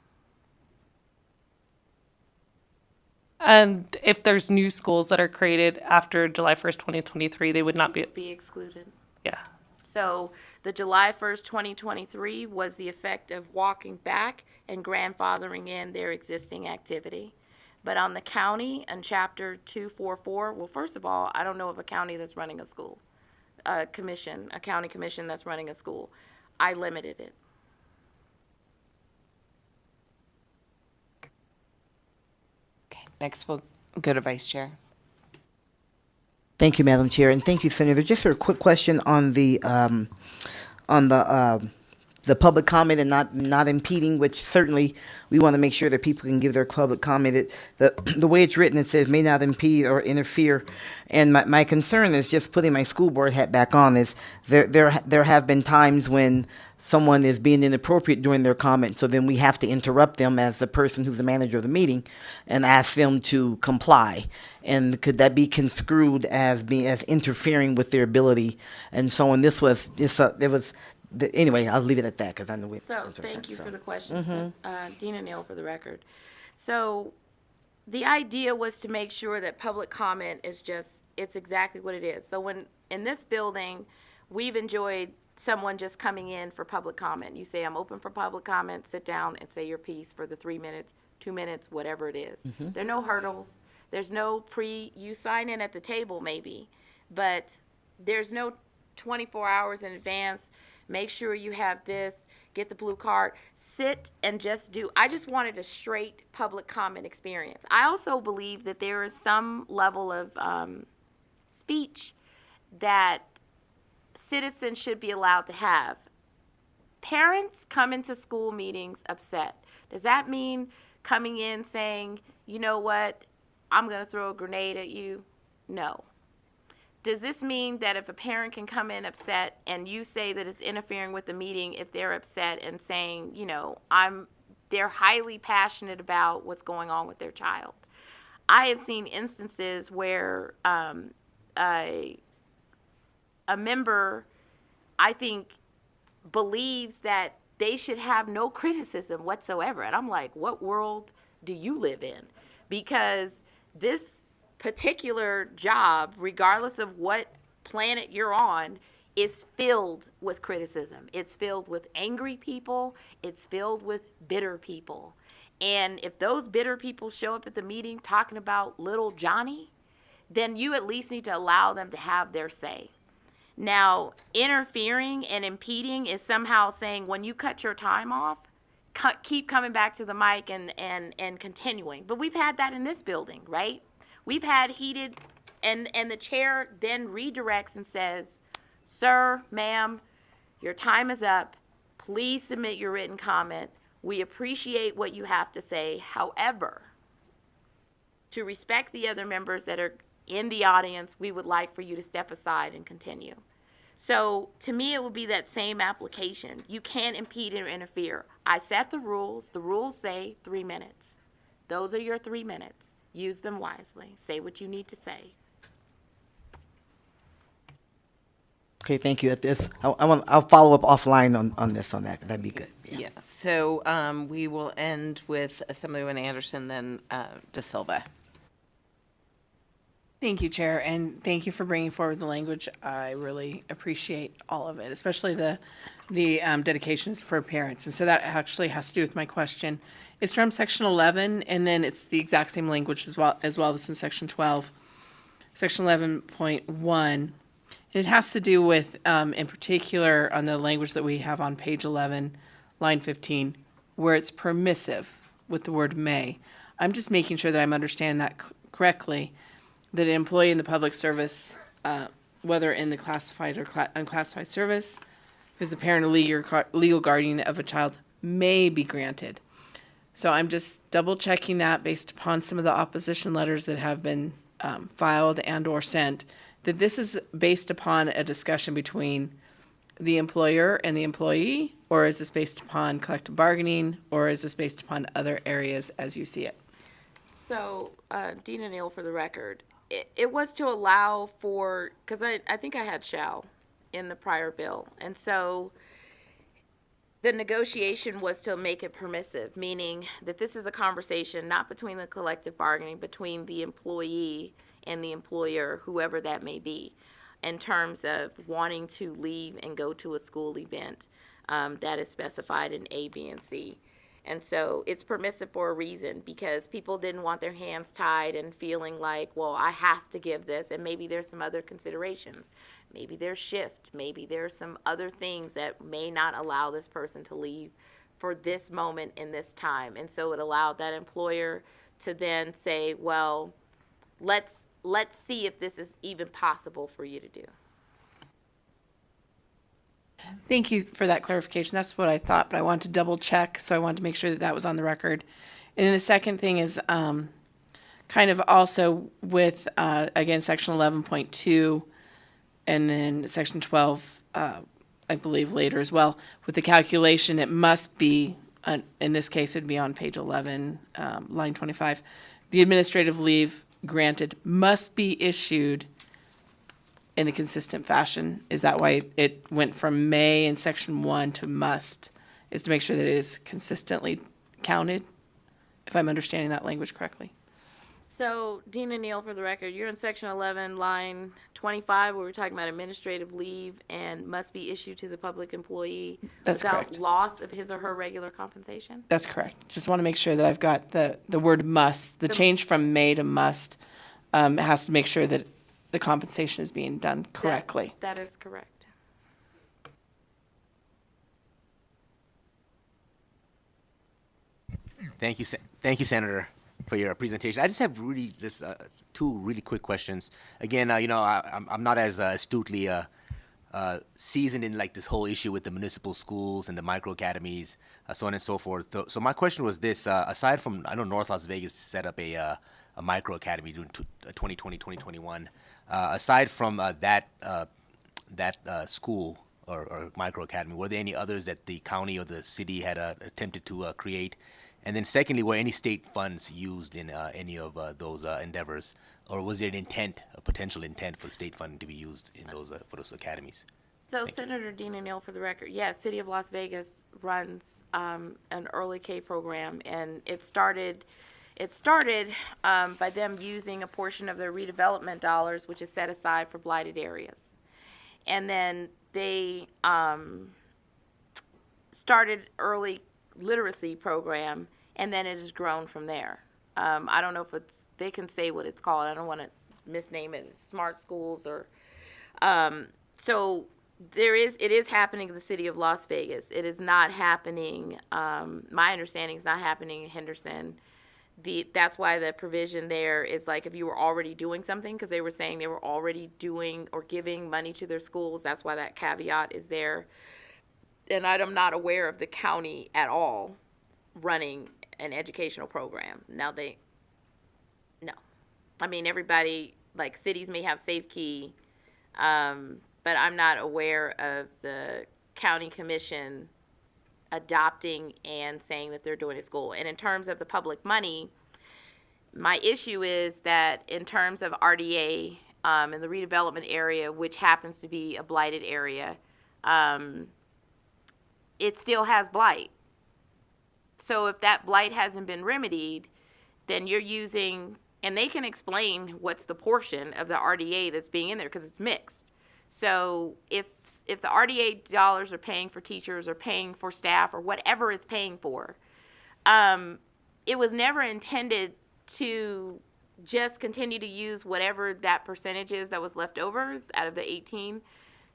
And if there's new schools that are created after July 1st, 2023, they would not be. Be excluded. Yeah. So the July 1st, 2023 was the effect of walking back and grandfathering in their existing activity. But on the county and chapter 244, well, first of all, I don't know of a county that's running a school, a county commission that's running a school. I limited it. Next, we'll go to Vice Chair. Thank you, Madam Chair, and thank you, Senator. Just a quick question on the public comment and not impeding, which certainly we want to make sure that people can give their public comment. The way it's written, it says may not impede or interfere, and my concern is just putting my school board hat back on. Is there have been times when someone is being inappropriate during their comment, so then we have to interrupt them as the person who's the manager of the meeting and ask them to comply. And could that be construed as interfering with their ability? And so on. Anyway, I'll leave it at that because I know we. So thank you for the question, Mhm. Dina Neal, for the record. So the idea was to make sure that public comment is it's exactly what it is. So when in this building, we've enjoyed someone just coming in for public comment. You say, I'm open for public comment, sit down and say your piece for the 3 minutes, 2 minutes, whatever it is. Mhm. There are no hurdles. There's no you sign in at the table maybe, but there's no 24 hours in advance. Make sure you have this, get the blue card, sit and I just wanted a straight public comment experience. I also believe that there is some level of speech that citizens should be allowed to have. Parents come into school meetings upset. Does that mean coming in saying, you know what, I'm going to throw a grenade at you? No. Does this mean that if a parent can come in upset and you say that it's interfering with the meeting if they're upset and saying, they're highly passionate about what's going on with their child? I have seen instances where a member, I think, believes that they should have no criticism whatsoever. And I'm like, what world do you live in? Because this particular job, regardless of what planet you're on, is filled with criticism. It's filled with angry people. It's filled with bitter people. And if those bitter people show up at the meeting talking about little Johnny, then you at least need to allow them to have their say. Now, interfering and impeding is somehow saying when you cut your time off, keep coming back to the mic and continuing. But we've had that in this building, right? We've had heated, and the chair then redirects and says, sir, ma'am, your time is up. Please submit your written comment. We appreciate what you have to say. However, to respect the other members that are in the audience, we would like for you to step aside and continue. So to me, it would be that same application. You can't impede or interfere. I set the rules. The rules say 3 minutes. Those are your 3 minutes. Use them wisely. Say what you need to say. Okay, thank you. I'll follow up offline on that. That'd be good. Yeah. So we will end with Assemblywoman Anderson, then De Silva. Thank you, Chair, and thank you for bringing forward the language. I really appreciate all of it, especially the dedications for parents. And so that actually has to do with my question. It's from Section 11, and then it's the exact same language as well as in Section 12. Section 11.1. It has to do with, in particular, on the language that we have on page 11, line 15, where it's permissive with the word may. I'm just making sure that I'm understanding that correctly, that an employee in the public service, whether in the classified or unclassified service, who's the parent or legal guardian of a child, may be granted. So I'm just double checking that based upon some of the opposition letters that have been filed and or sent, that this is based upon a discussion between the employer and the employee, or is this based upon collective bargaining, or is this based upon other areas as you see it? So, Dean and Neal, for the record, it was to allow for, because I think I had shall in the prior bill. And so the negotiation was to make it permissive, meaning that this is a conversation not between the collective bargaining, between the employee and the employer, whoever that may be, in terms of wanting to leave and go to a school event that is specified in A, B, and C. And so it's permissive for a reason, because people didn't want their hands tied and feeling like, well, I have to give this, and maybe there's some other considerations. Maybe there's shift, maybe there's some other things that may not allow this person to leave for this moment in this time. And so it allowed that employer to then say, well, let's see if this is even possible for you to do. Thank you for that clarification. That's what I thought, but I wanted to double check, so I wanted to make sure that that was on the record. And then the second thing is kind of also with, again, section 11.2 and then section 12, I believe later as well, with the calculation, it must be, in this case, it'd be on page 11, line 25. The administrative leave granted must be issued in a consistent fashion. Is that why it went from may in section 1 to must, is to make sure that it is consistently counted, if I'm understanding that language correctly? So, Dean and Neal, for the record, you're in section 11, line 25, where we're talking about administrative leave and must be issued to the public employee That's without correct. loss of his or her regular compensation? That's correct. Just want to make sure that I've got the word must, the change from may to must, has to make sure that the compensation is being done correctly. That is correct. Thank you, Senator, for your presentation. I just have really just two really quick questions. Again, I'm not as astutely seasoned in like this whole issue with the municipal schools and the micro academies, so on and so forth. So my question was this: aside from, I know North Las Vegas set up a micro academy during 2020, 2021. Aside from that school or micro academy, were there any others that the county or the city had attempted to create? And then secondly, were any state funds used in any of those endeavors? Or was there an intent, a potential intent for state funding to be used in those for those academies? So, Senator Dean and Neal, for the record, yes, City of Las Vegas runs an early K program, and it started by them using a portion of their redevelopment dollars, which is set aside for blighted areas. And then they started early literacy program, and then it has grown from there. I don't know if they can say what it's called. I don't want to misname it as smart schools or so it is happening in the city of Las Vegas. It is not happening, my understanding is not happening in Henderson. That's why the provision there is like if you were already doing something, because they were saying they were already doing or giving money to their schools. That's why that caveat is there. And I'm not aware of the county at all running an educational program. No. I mean, everybody, like cities may have Safe Key, but I'm not aware of the county commission adopting and saying that they're doing a school. And in terms of the public money, my issue is that in terms of RDA in the redevelopment area, which happens to be a blighted area, it still has blight. So if that blight hasn't been remedied, then you're using, and they can explain what's the portion of the RDA that's being in there because it's mixed. So if the RDA dollars are paying for teachers or paying for staff or whatever it's paying for, it was never intended to just continue to use whatever that percentage is that was left over out of the 18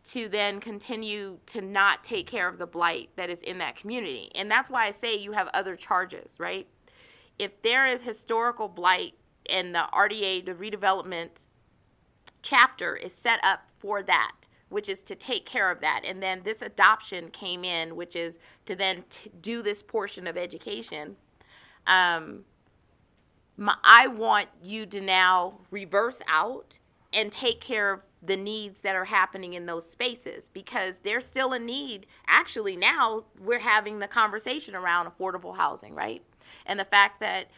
to then continue to not take care of the blight that is in that community. And that's why I say you have other charges, right? If there is historical blight and the RDA, the redevelopment chapter is set up for that, which is to take care of that. And then this adoption came in, which is to then do this portion of education. I want you to now reverse out and take care of the needs that are happening in those spaces, because there's still a need. Actually, now we're having the conversation around affordable housing, right? And the fact that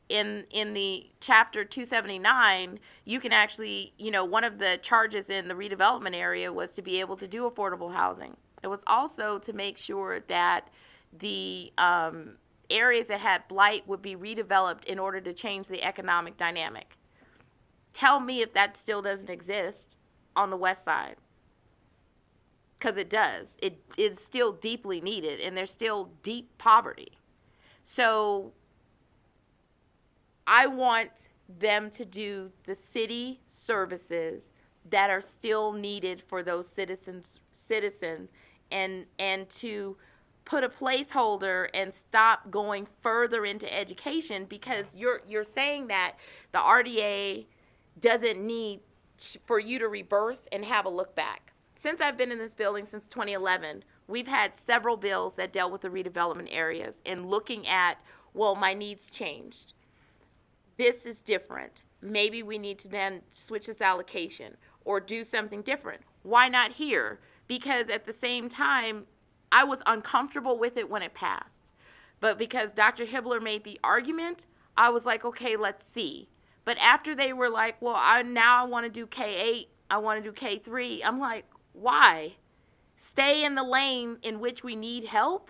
in the chapter 279, you can actually, one of the charges in the redevelopment area was to be able to do affordable housing. It was also to make sure that the areas that had blight would be redeveloped in order to change the economic dynamic. Tell me if that still doesn't exist on the west side. Because it does. It is still deeply needed, and there's still deep poverty. So I want them to do the city services that are still needed for those citizens and to put a placeholder and stop going further into education, because you're saying that the RDA doesn't need for you to rebirth and have a look back. Since I've been in this building since 2011, we've had several bills that dealt with the redevelopment areas and looking at, well, my needs changed. This is different. Maybe we need to then switch this allocation or do something different. Why not here? Because at the same time, I was uncomfortable with it when it passed. But because Dr. Hibbler made the argument, I was like, okay, let's see. But after they were like, well, now I want to do K8, I want to do K3, I'm like, why? Stay in the lane in which we need help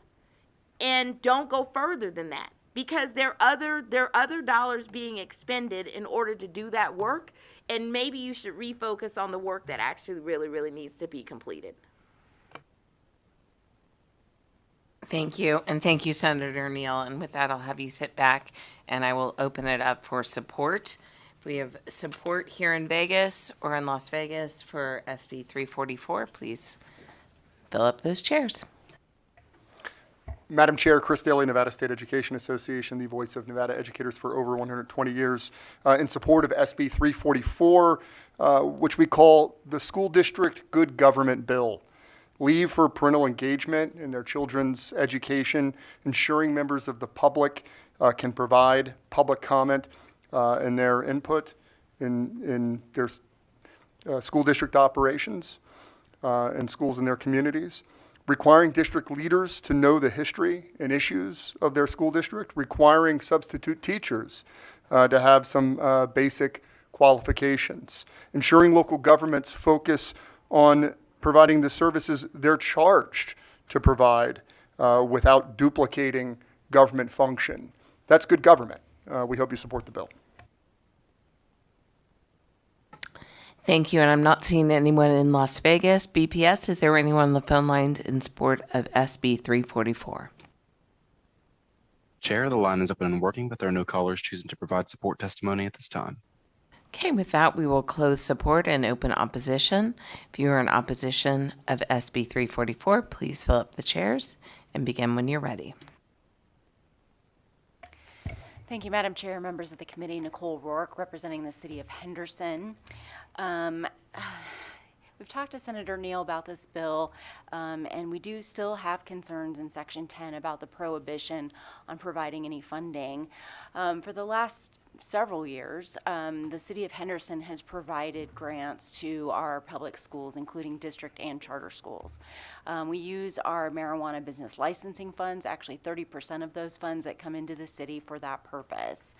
and don't go further than that. Because there are other dollars being expended in order to do that work, and maybe you should refocus on the work that actually really, really needs to be completed. Thank you, and thank you, Senator Neal. And with that, I'll have you sit back, and I will open it up for support. If we have support here in Vegas or in Las Vegas for SB 344, please fill up those chairs. Madam Chair, Chris Daly, Nevada State Education Association, the voice of Nevada educators for over 120 years, in support of SB 344, which we call the School District Good Government Bill. Leave for parental engagement in their children's education, ensuring members of the public can provide public comment and their input in their school district operations and schools in their communities. Requiring district leaders to know the history and issues of their school district, requiring substitute teachers to have some basic qualifications, ensuring local governments focus on providing the services they're charged to provide without duplicating government function. That's good government. We hope you support the bill. Thank you, and I'm not seeing anyone in Las Vegas. BPS, is there anyone on the phone lines in support of SB 344? Chair, the line is open and working, but there are no callers choosing to provide support testimony at this time. Okay, with that, we will close support and open opposition. If you are in opposition of SB 344, please fill up the chairs and begin when you're ready. Thank you, Madam Chair, members of the committee. Nicole Rourke, representing the city of Henderson. We've talked to Senator Neal about this bill, and we do still have concerns in Section 10 about the prohibition on providing any funding. For the last several years, the city of Henderson has provided grants to our public schools, including district and charter schools. We use our marijuana business licensing funds, actually 30% of those funds that come into the city for that purpose.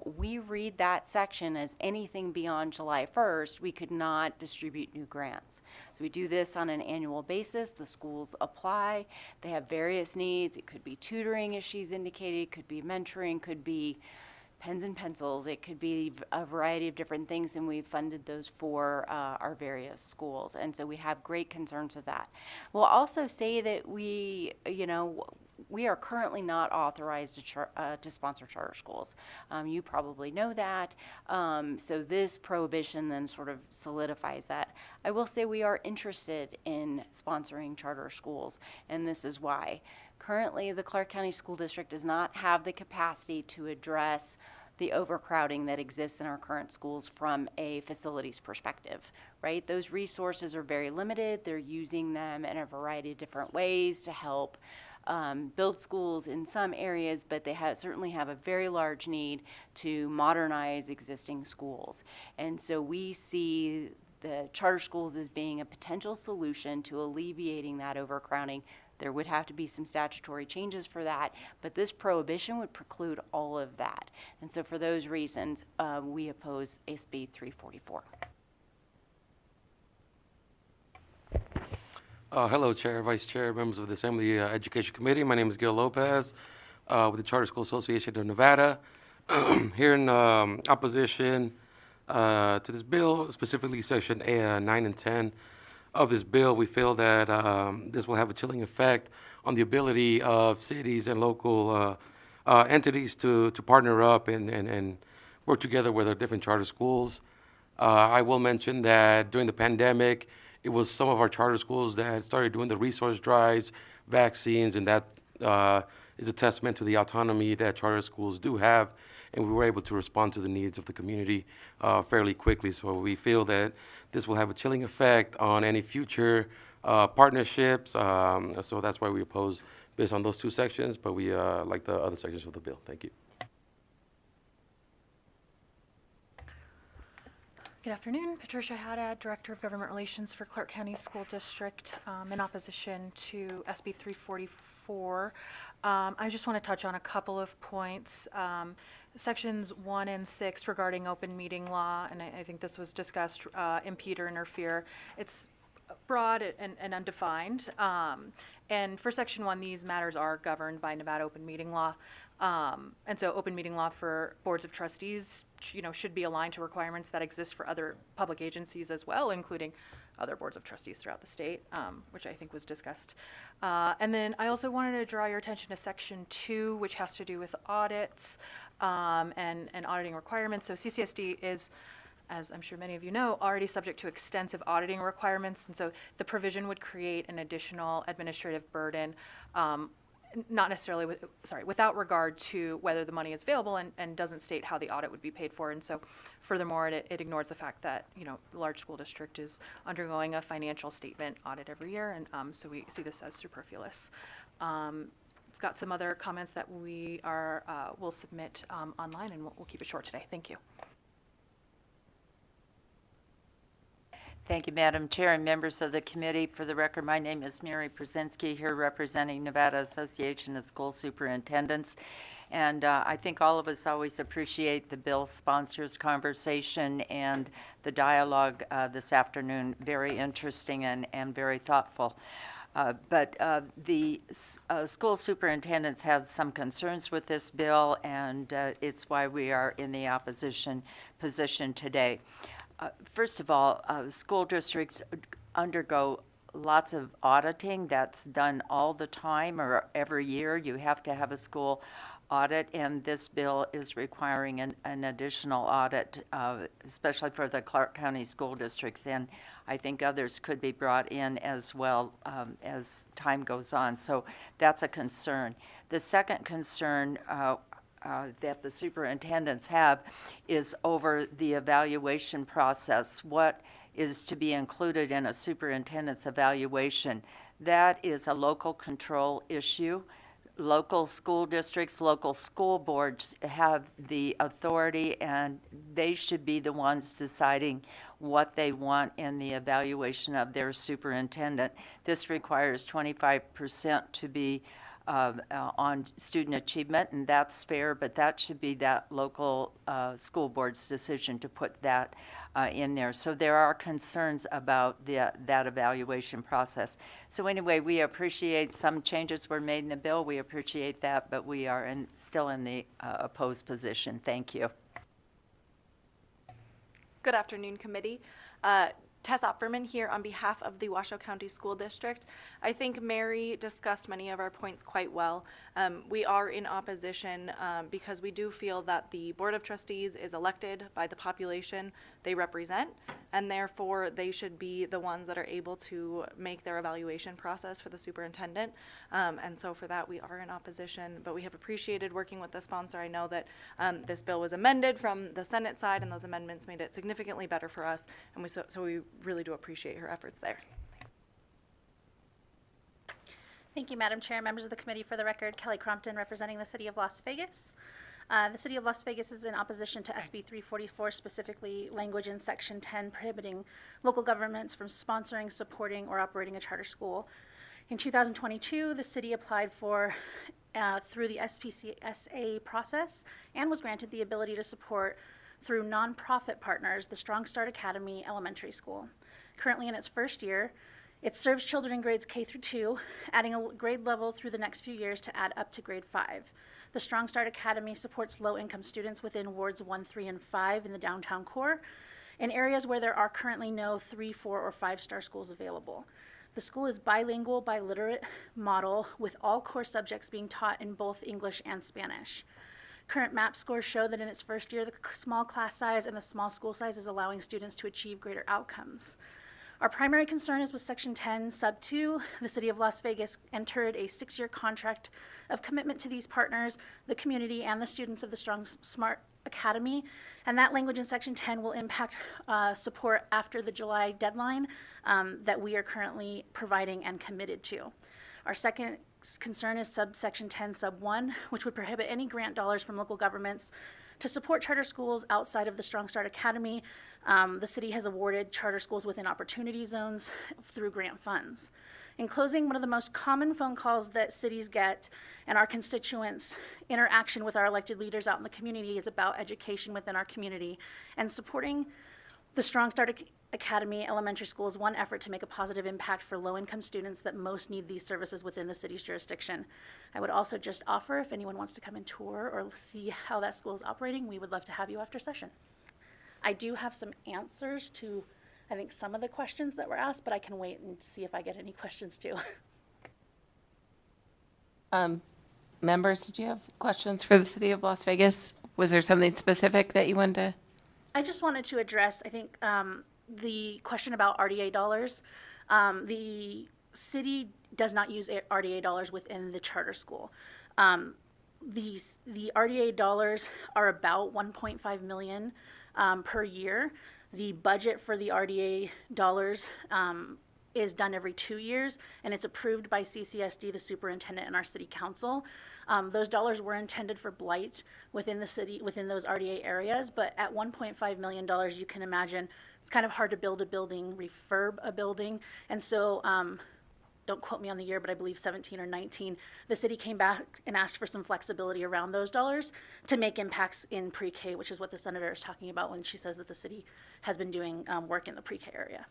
We read that section as anything beyond July 1st, we could not distribute new grants. So we do this on an annual basis. The schools apply. They have various needs. It could be tutoring, as she's indicated, could be mentoring, could be pens and pencils. It could be a variety of different things, and we've funded those for our various schools. And so we have great concerns with that. We'll also say that we are currently not authorized to sponsor charter schools. You probably know that. So this prohibition then sort of solidifies that. I will say we are interested in sponsoring charter schools, and this is why. Currently, the Clark County School District does not have the capacity to address the overcrowding that exists in our current schools from a facilities perspective, right? Those resources are very limited. They're using them in a variety of different ways to help build schools in some areas, but they certainly have a very large need to modernize existing schools. And so we see the charter schools as being a potential solution to alleviating that overcrowding There would have to be some statutory changes for that, but this prohibition would preclude all of that. And so for those reasons, we oppose SB 344. Hello, Chair, Vice Chair, members of the Assembly Education Committee. My name is Gil Lopez with the Charter School Association of Nevada. Here in opposition to this bill, specifically Section 9 and 10 of this bill, we feel that this will have a chilling effect on the ability of cities and local entities to partner up and work together with our different charter schools. I will mention that during the pandemic, it was some of our charter schools that started doing the resource drives, vaccines, and that is a testament to the autonomy that charter schools do have, and we were able to respond to the needs of the community fairly quickly. So we feel that this will have a chilling effect on any future partnerships. So that's why we oppose based on those two sections, but we like the other sections of the bill. Thank you. Good afternoon, Patricia Haddad, Director of Government Relations for Clark County School District, in opposition to SB 344. I just want to touch on a couple of points. Sections 1 and 6 regarding open meeting law, and I think this was discussed, impede or interfere. It's broad and undefined. And for Section 1, these matters are governed by Nevada open meeting law. And so open meeting law for boards of trustees, should be aligned to requirements that exist for other public agencies as well, including other boards of trustees throughout the state, which I think was discussed. And then I also wanted to draw your attention to Section 2, which has to do with audits and auditing requirements. So CCSD is, as I'm sure many of you know, already subject to extensive auditing requirements, and so the provision would create an additional administrative burden, not necessarily without regard to whether the money is available, and doesn't state how the audit would be paid for. And so furthermore, it ignores the fact that, the large school district is undergoing a financial statement audit every year, and so we see this as superfluous. Got some other comments that we will submit online, and we'll keep it short today. Thank you. Thank you, Madam Chair and members of the committee. For the record, my name is Mary Przenski, here representing Nevada Association of School Superintendents. And I think all of us always appreciate the bill sponsors' conversation and the dialogue this afternoon. Very interesting and very thoughtful. But the school superintendents have some concerns with this bill, and it's why we are in the opposition position today. First of all, school districts undergo lots of auditing. That's done all the time, or every year you have to have a school audit, and this bill is requiring an additional audit, especially for the Clark County school districts, and I think others could be brought in as well as time goes on. So that's a concern. The second concern that the superintendents have is over the evaluation process. What is to be included in a superintendent's evaluation? That is a local control issue. Local school districts, local school boards have the authority, and they should be the ones deciding what they want in the evaluation of their superintendent. This requires 25% to be on student achievement, and that's fair, but that should be that local school board's decision to put that in there. So there are concerns about that evaluation process. So anyway, we appreciate some changes were made in the bill. We appreciate that, but we are still in the opposed position. Thank you. Good afternoon, committee. Tess Opferman here on behalf of the Washoe County School District. I think Mary discussed many of our points quite well. We are in opposition because we do feel that the Board of Trustees is elected by the population they represent, and therefore they should be the ones that are able to make their evaluation process for the superintendent. And so for that, we are in opposition, but we have appreciated working with the sponsor. I know that this bill was amended from the Senate side, and those amendments made it significantly better for us, and so we really do appreciate her efforts there. Thank you, Madam Chair, members of the committee. For the record, Kelly Crompton representing the City of Las Vegas. The City of Las Vegas is in opposition to SB 344, specifically language in Section 10 prohibiting local governments from sponsoring, supporting, or operating a charter school. In 2022, the city applied for, through the SPCSA process and was granted the ability to support through nonprofit partners the Strong Start Academy Elementary School. Currently in its first year, it serves children in grades K through 2, adding a grade level through the next few years to add up to grade 5. The Strong Start Academy supports low-income students within wards 1, 3, and 5 in the downtown core, in areas where there are currently no 3, 4, or 5-star schools available. The school is bilingual, biliterate model, with all core subjects being taught in both English and Spanish. Current MAP scores show that in its first year, the small class size and the small school size is allowing students to achieve greater outcomes. Our primary concern is with Section 10, Sub 2. The City of Las Vegas entered a 6-year contract of commitment to these partners, the community, and the students of the Strong Smart Academy, and that language in Section 10 will impact support after the July deadline that we are currently providing and committed to. Our second concern is subsection 10, sub 1, which would prohibit any grant dollars from local governments to support charter schools outside of the Strong Start Academy. The city has awarded charter schools within opportunity zones through grant funds. In closing, one of the most common phone calls that cities get and our constituents' interaction with our elected leaders out in the community is about education within our community, and supporting the Strong Start Academy Elementary School is one effort to make a positive impact for low-income students that most need these services within the city's jurisdiction. I would also just offer, if anyone wants to come and tour or see how that school is operating, we would love to have you after session. I do have some answers to, I think, some of the questions that were asked, but I can wait and see if I get any questions too. Members, did you have questions for the City of Las Vegas? Was there something specific that you wanted to? I just wanted to address, I think, the question about RDA dollars. The city does not use RDA dollars within the charter school. The RDA dollars are about 1.5 million per year. The budget for the RDA dollars is done every 2 years, and it's approved by CCSD, the superintendent, and our city council. Those dollars were intended for blight within the city, within those RDA areas, but at $1.5 million, you can imagine it's kind of hard to build a building, refurb a building, and so don't quote me on the year, but I believe 17 or 19, the city came back and asked for some flexibility around those dollars to make impacts in pre-K, which is what the senator is talking about when she says that the city has been doing work in the pre-K area.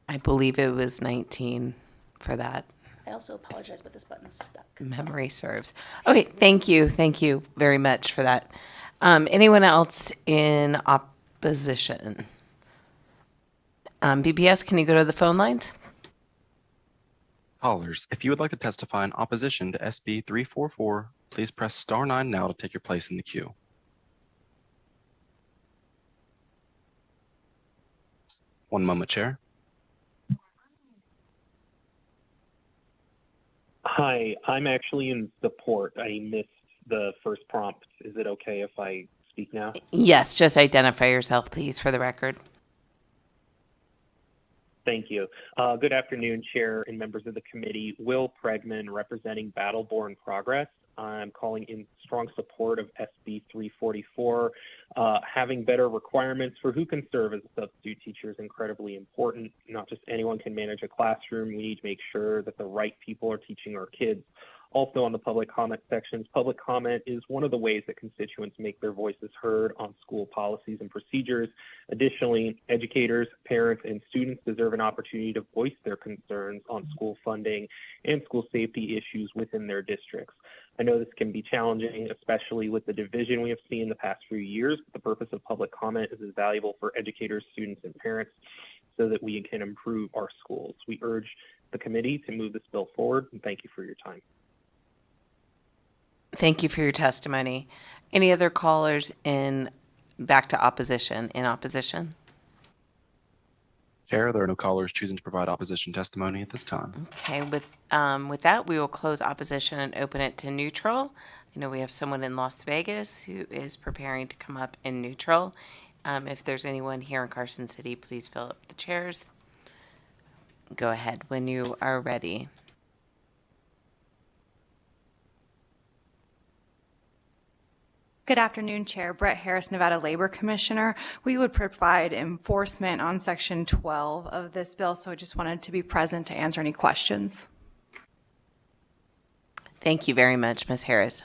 I believe it was 19 for that. I also apologize, but this button's stuck. Memory serves. Okay, thank you. Thank you very much for that. Anyone else in opposition? BPS, can you go to the phone lines? Callers, if you would like to testify in opposition to SB 344, please press star 9 now to take your place in the queue. One moment, Chair. Hi, I'm actually in support. I missed the first prompt. Is it okay if I speak now? Yes, just identify yourself, please, for the record. Thank you. Good afternoon, Chair and members of the committee. Will Pregman, representing Battleborn Progress. I'm calling in strong support of SB 344. Having better requirements for who can serve as a substitute teacher is incredibly important. Not just anyone can manage a classroom. We need to make sure that the right people are teaching our kids. Also on the public comment sections, public comment is one of the ways that constituents make their voices heard on school policies and procedures. Additionally, educators, parents, and students deserve an opportunity to voice their concerns on school funding and school safety issues within their districts. I know this can be challenging, especially with the division we have seen the past few years. But the purpose of public comment is as valuable for educators, students, and parents so that we can improve our schools. We urge the committee to move this bill forward, and thank you for your time. Thank you for your testimony. Any other callers back to opposition, in opposition? Chair, there are no callers choosing to provide opposition testimony at this time. Okay, with that, we will close opposition and open it to neutral. I know we have someone in Las Vegas who is preparing to come up in neutral. If there's anyone here in Carson City, please fill up the chairs. Go ahead when you are ready. Good afternoon, Chair. Brett Harris, Nevada Labor Commissioner. We would provide enforcement on Section 12 of this bill, so I just wanted to be present to answer any questions. Thank you very much, Ms. Harris.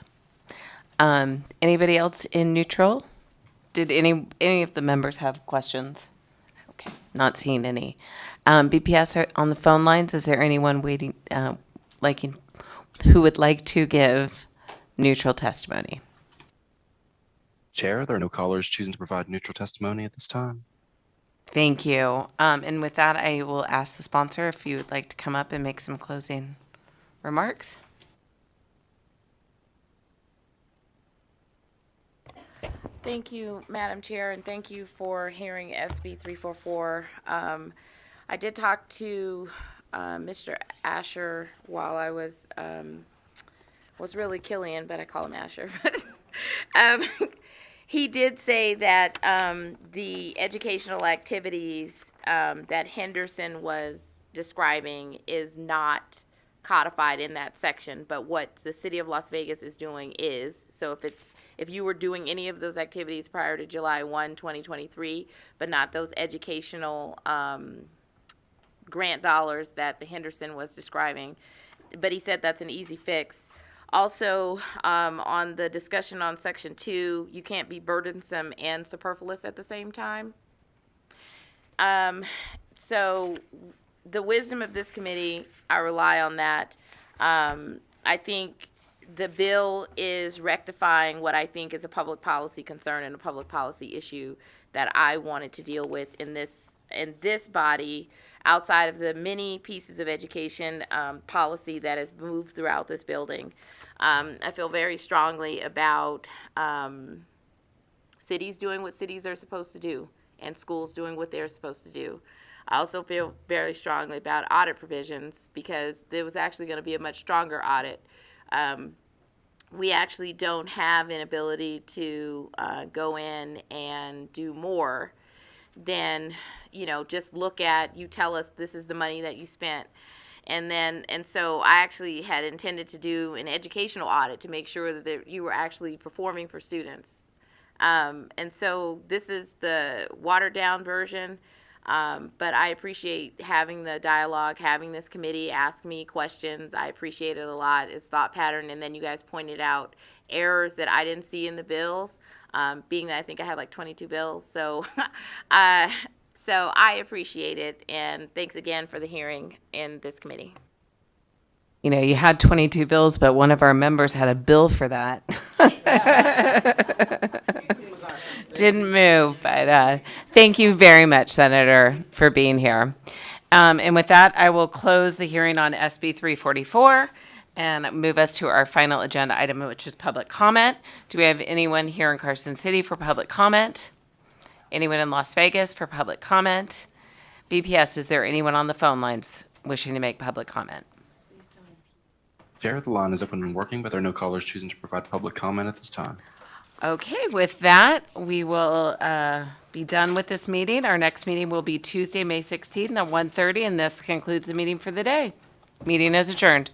Anybody else in neutral? Did any of the members have questions? Okay, not seeing any. BPS are on the phone lines. Is there anyone waiting, who would like to give neutral testimony? Chair, there are no callers choosing to provide neutral testimony at this time. Thank you. And with that, I will ask the sponsor if you would like to come up and make some closing remarks. Thank you, Madam Chair, and thank you for hearing SB 344. I did talk to Mr. Asher while I was really Killian, but I call him Asher. He did say that the educational activities that Henderson was describing is not codified in that section, but what the city of Las Vegas is doing is. So if you were doing any of those activities prior to July 1, 2023, but not those educational grant dollars that the Henderson was describing, but he said that's an easy fix. Also, on the discussion on section 2, you can't be burdensome and superfluous at the same time. So the wisdom of this committee, I rely on that. I think the bill is rectifying what I think is a public policy concern and a public policy issue that I wanted to deal with in this body, outside of the many pieces of education policy that has moved throughout this building. I feel very strongly about cities doing what cities are supposed to do and schools doing what they're supposed to do. I also feel very strongly about audit provisions because there was actually going to be a much stronger audit. We actually don't have an ability to go in and do more than, just look at, you tell us this is the money that you spent. And so I actually had intended to do an educational audit to make sure that you were actually performing for students. And so this is the watered down version. But I appreciate having the dialogue, having this committee ask me questions. I appreciate it a lot. It's thought pattern. And then you guys pointed out errors that I didn't see in the bills, being that I think I had like 22 bills. So, so I appreciate it. And thanks again for the hearing in this committee. You had 22 bills, but one of our members had a bill for that. Didn't move, but thank you very much, Senator, for being here. And with that, I will close the hearing on SB 344 and move us to our final agenda item, which is public comment. Do we have anyone here in Carson City for public comment? Anyone in Las Vegas for public comment? BPS, is there anyone on the phone lines wishing to make public comment? Chair, the line is open and working, but there are no callers choosing to provide public comment at this time. Okay, with that, we will be done with this meeting. Our next meeting will be Tuesday, May 16th at 1:30, and this concludes the meeting for the day. Meeting is adjourned.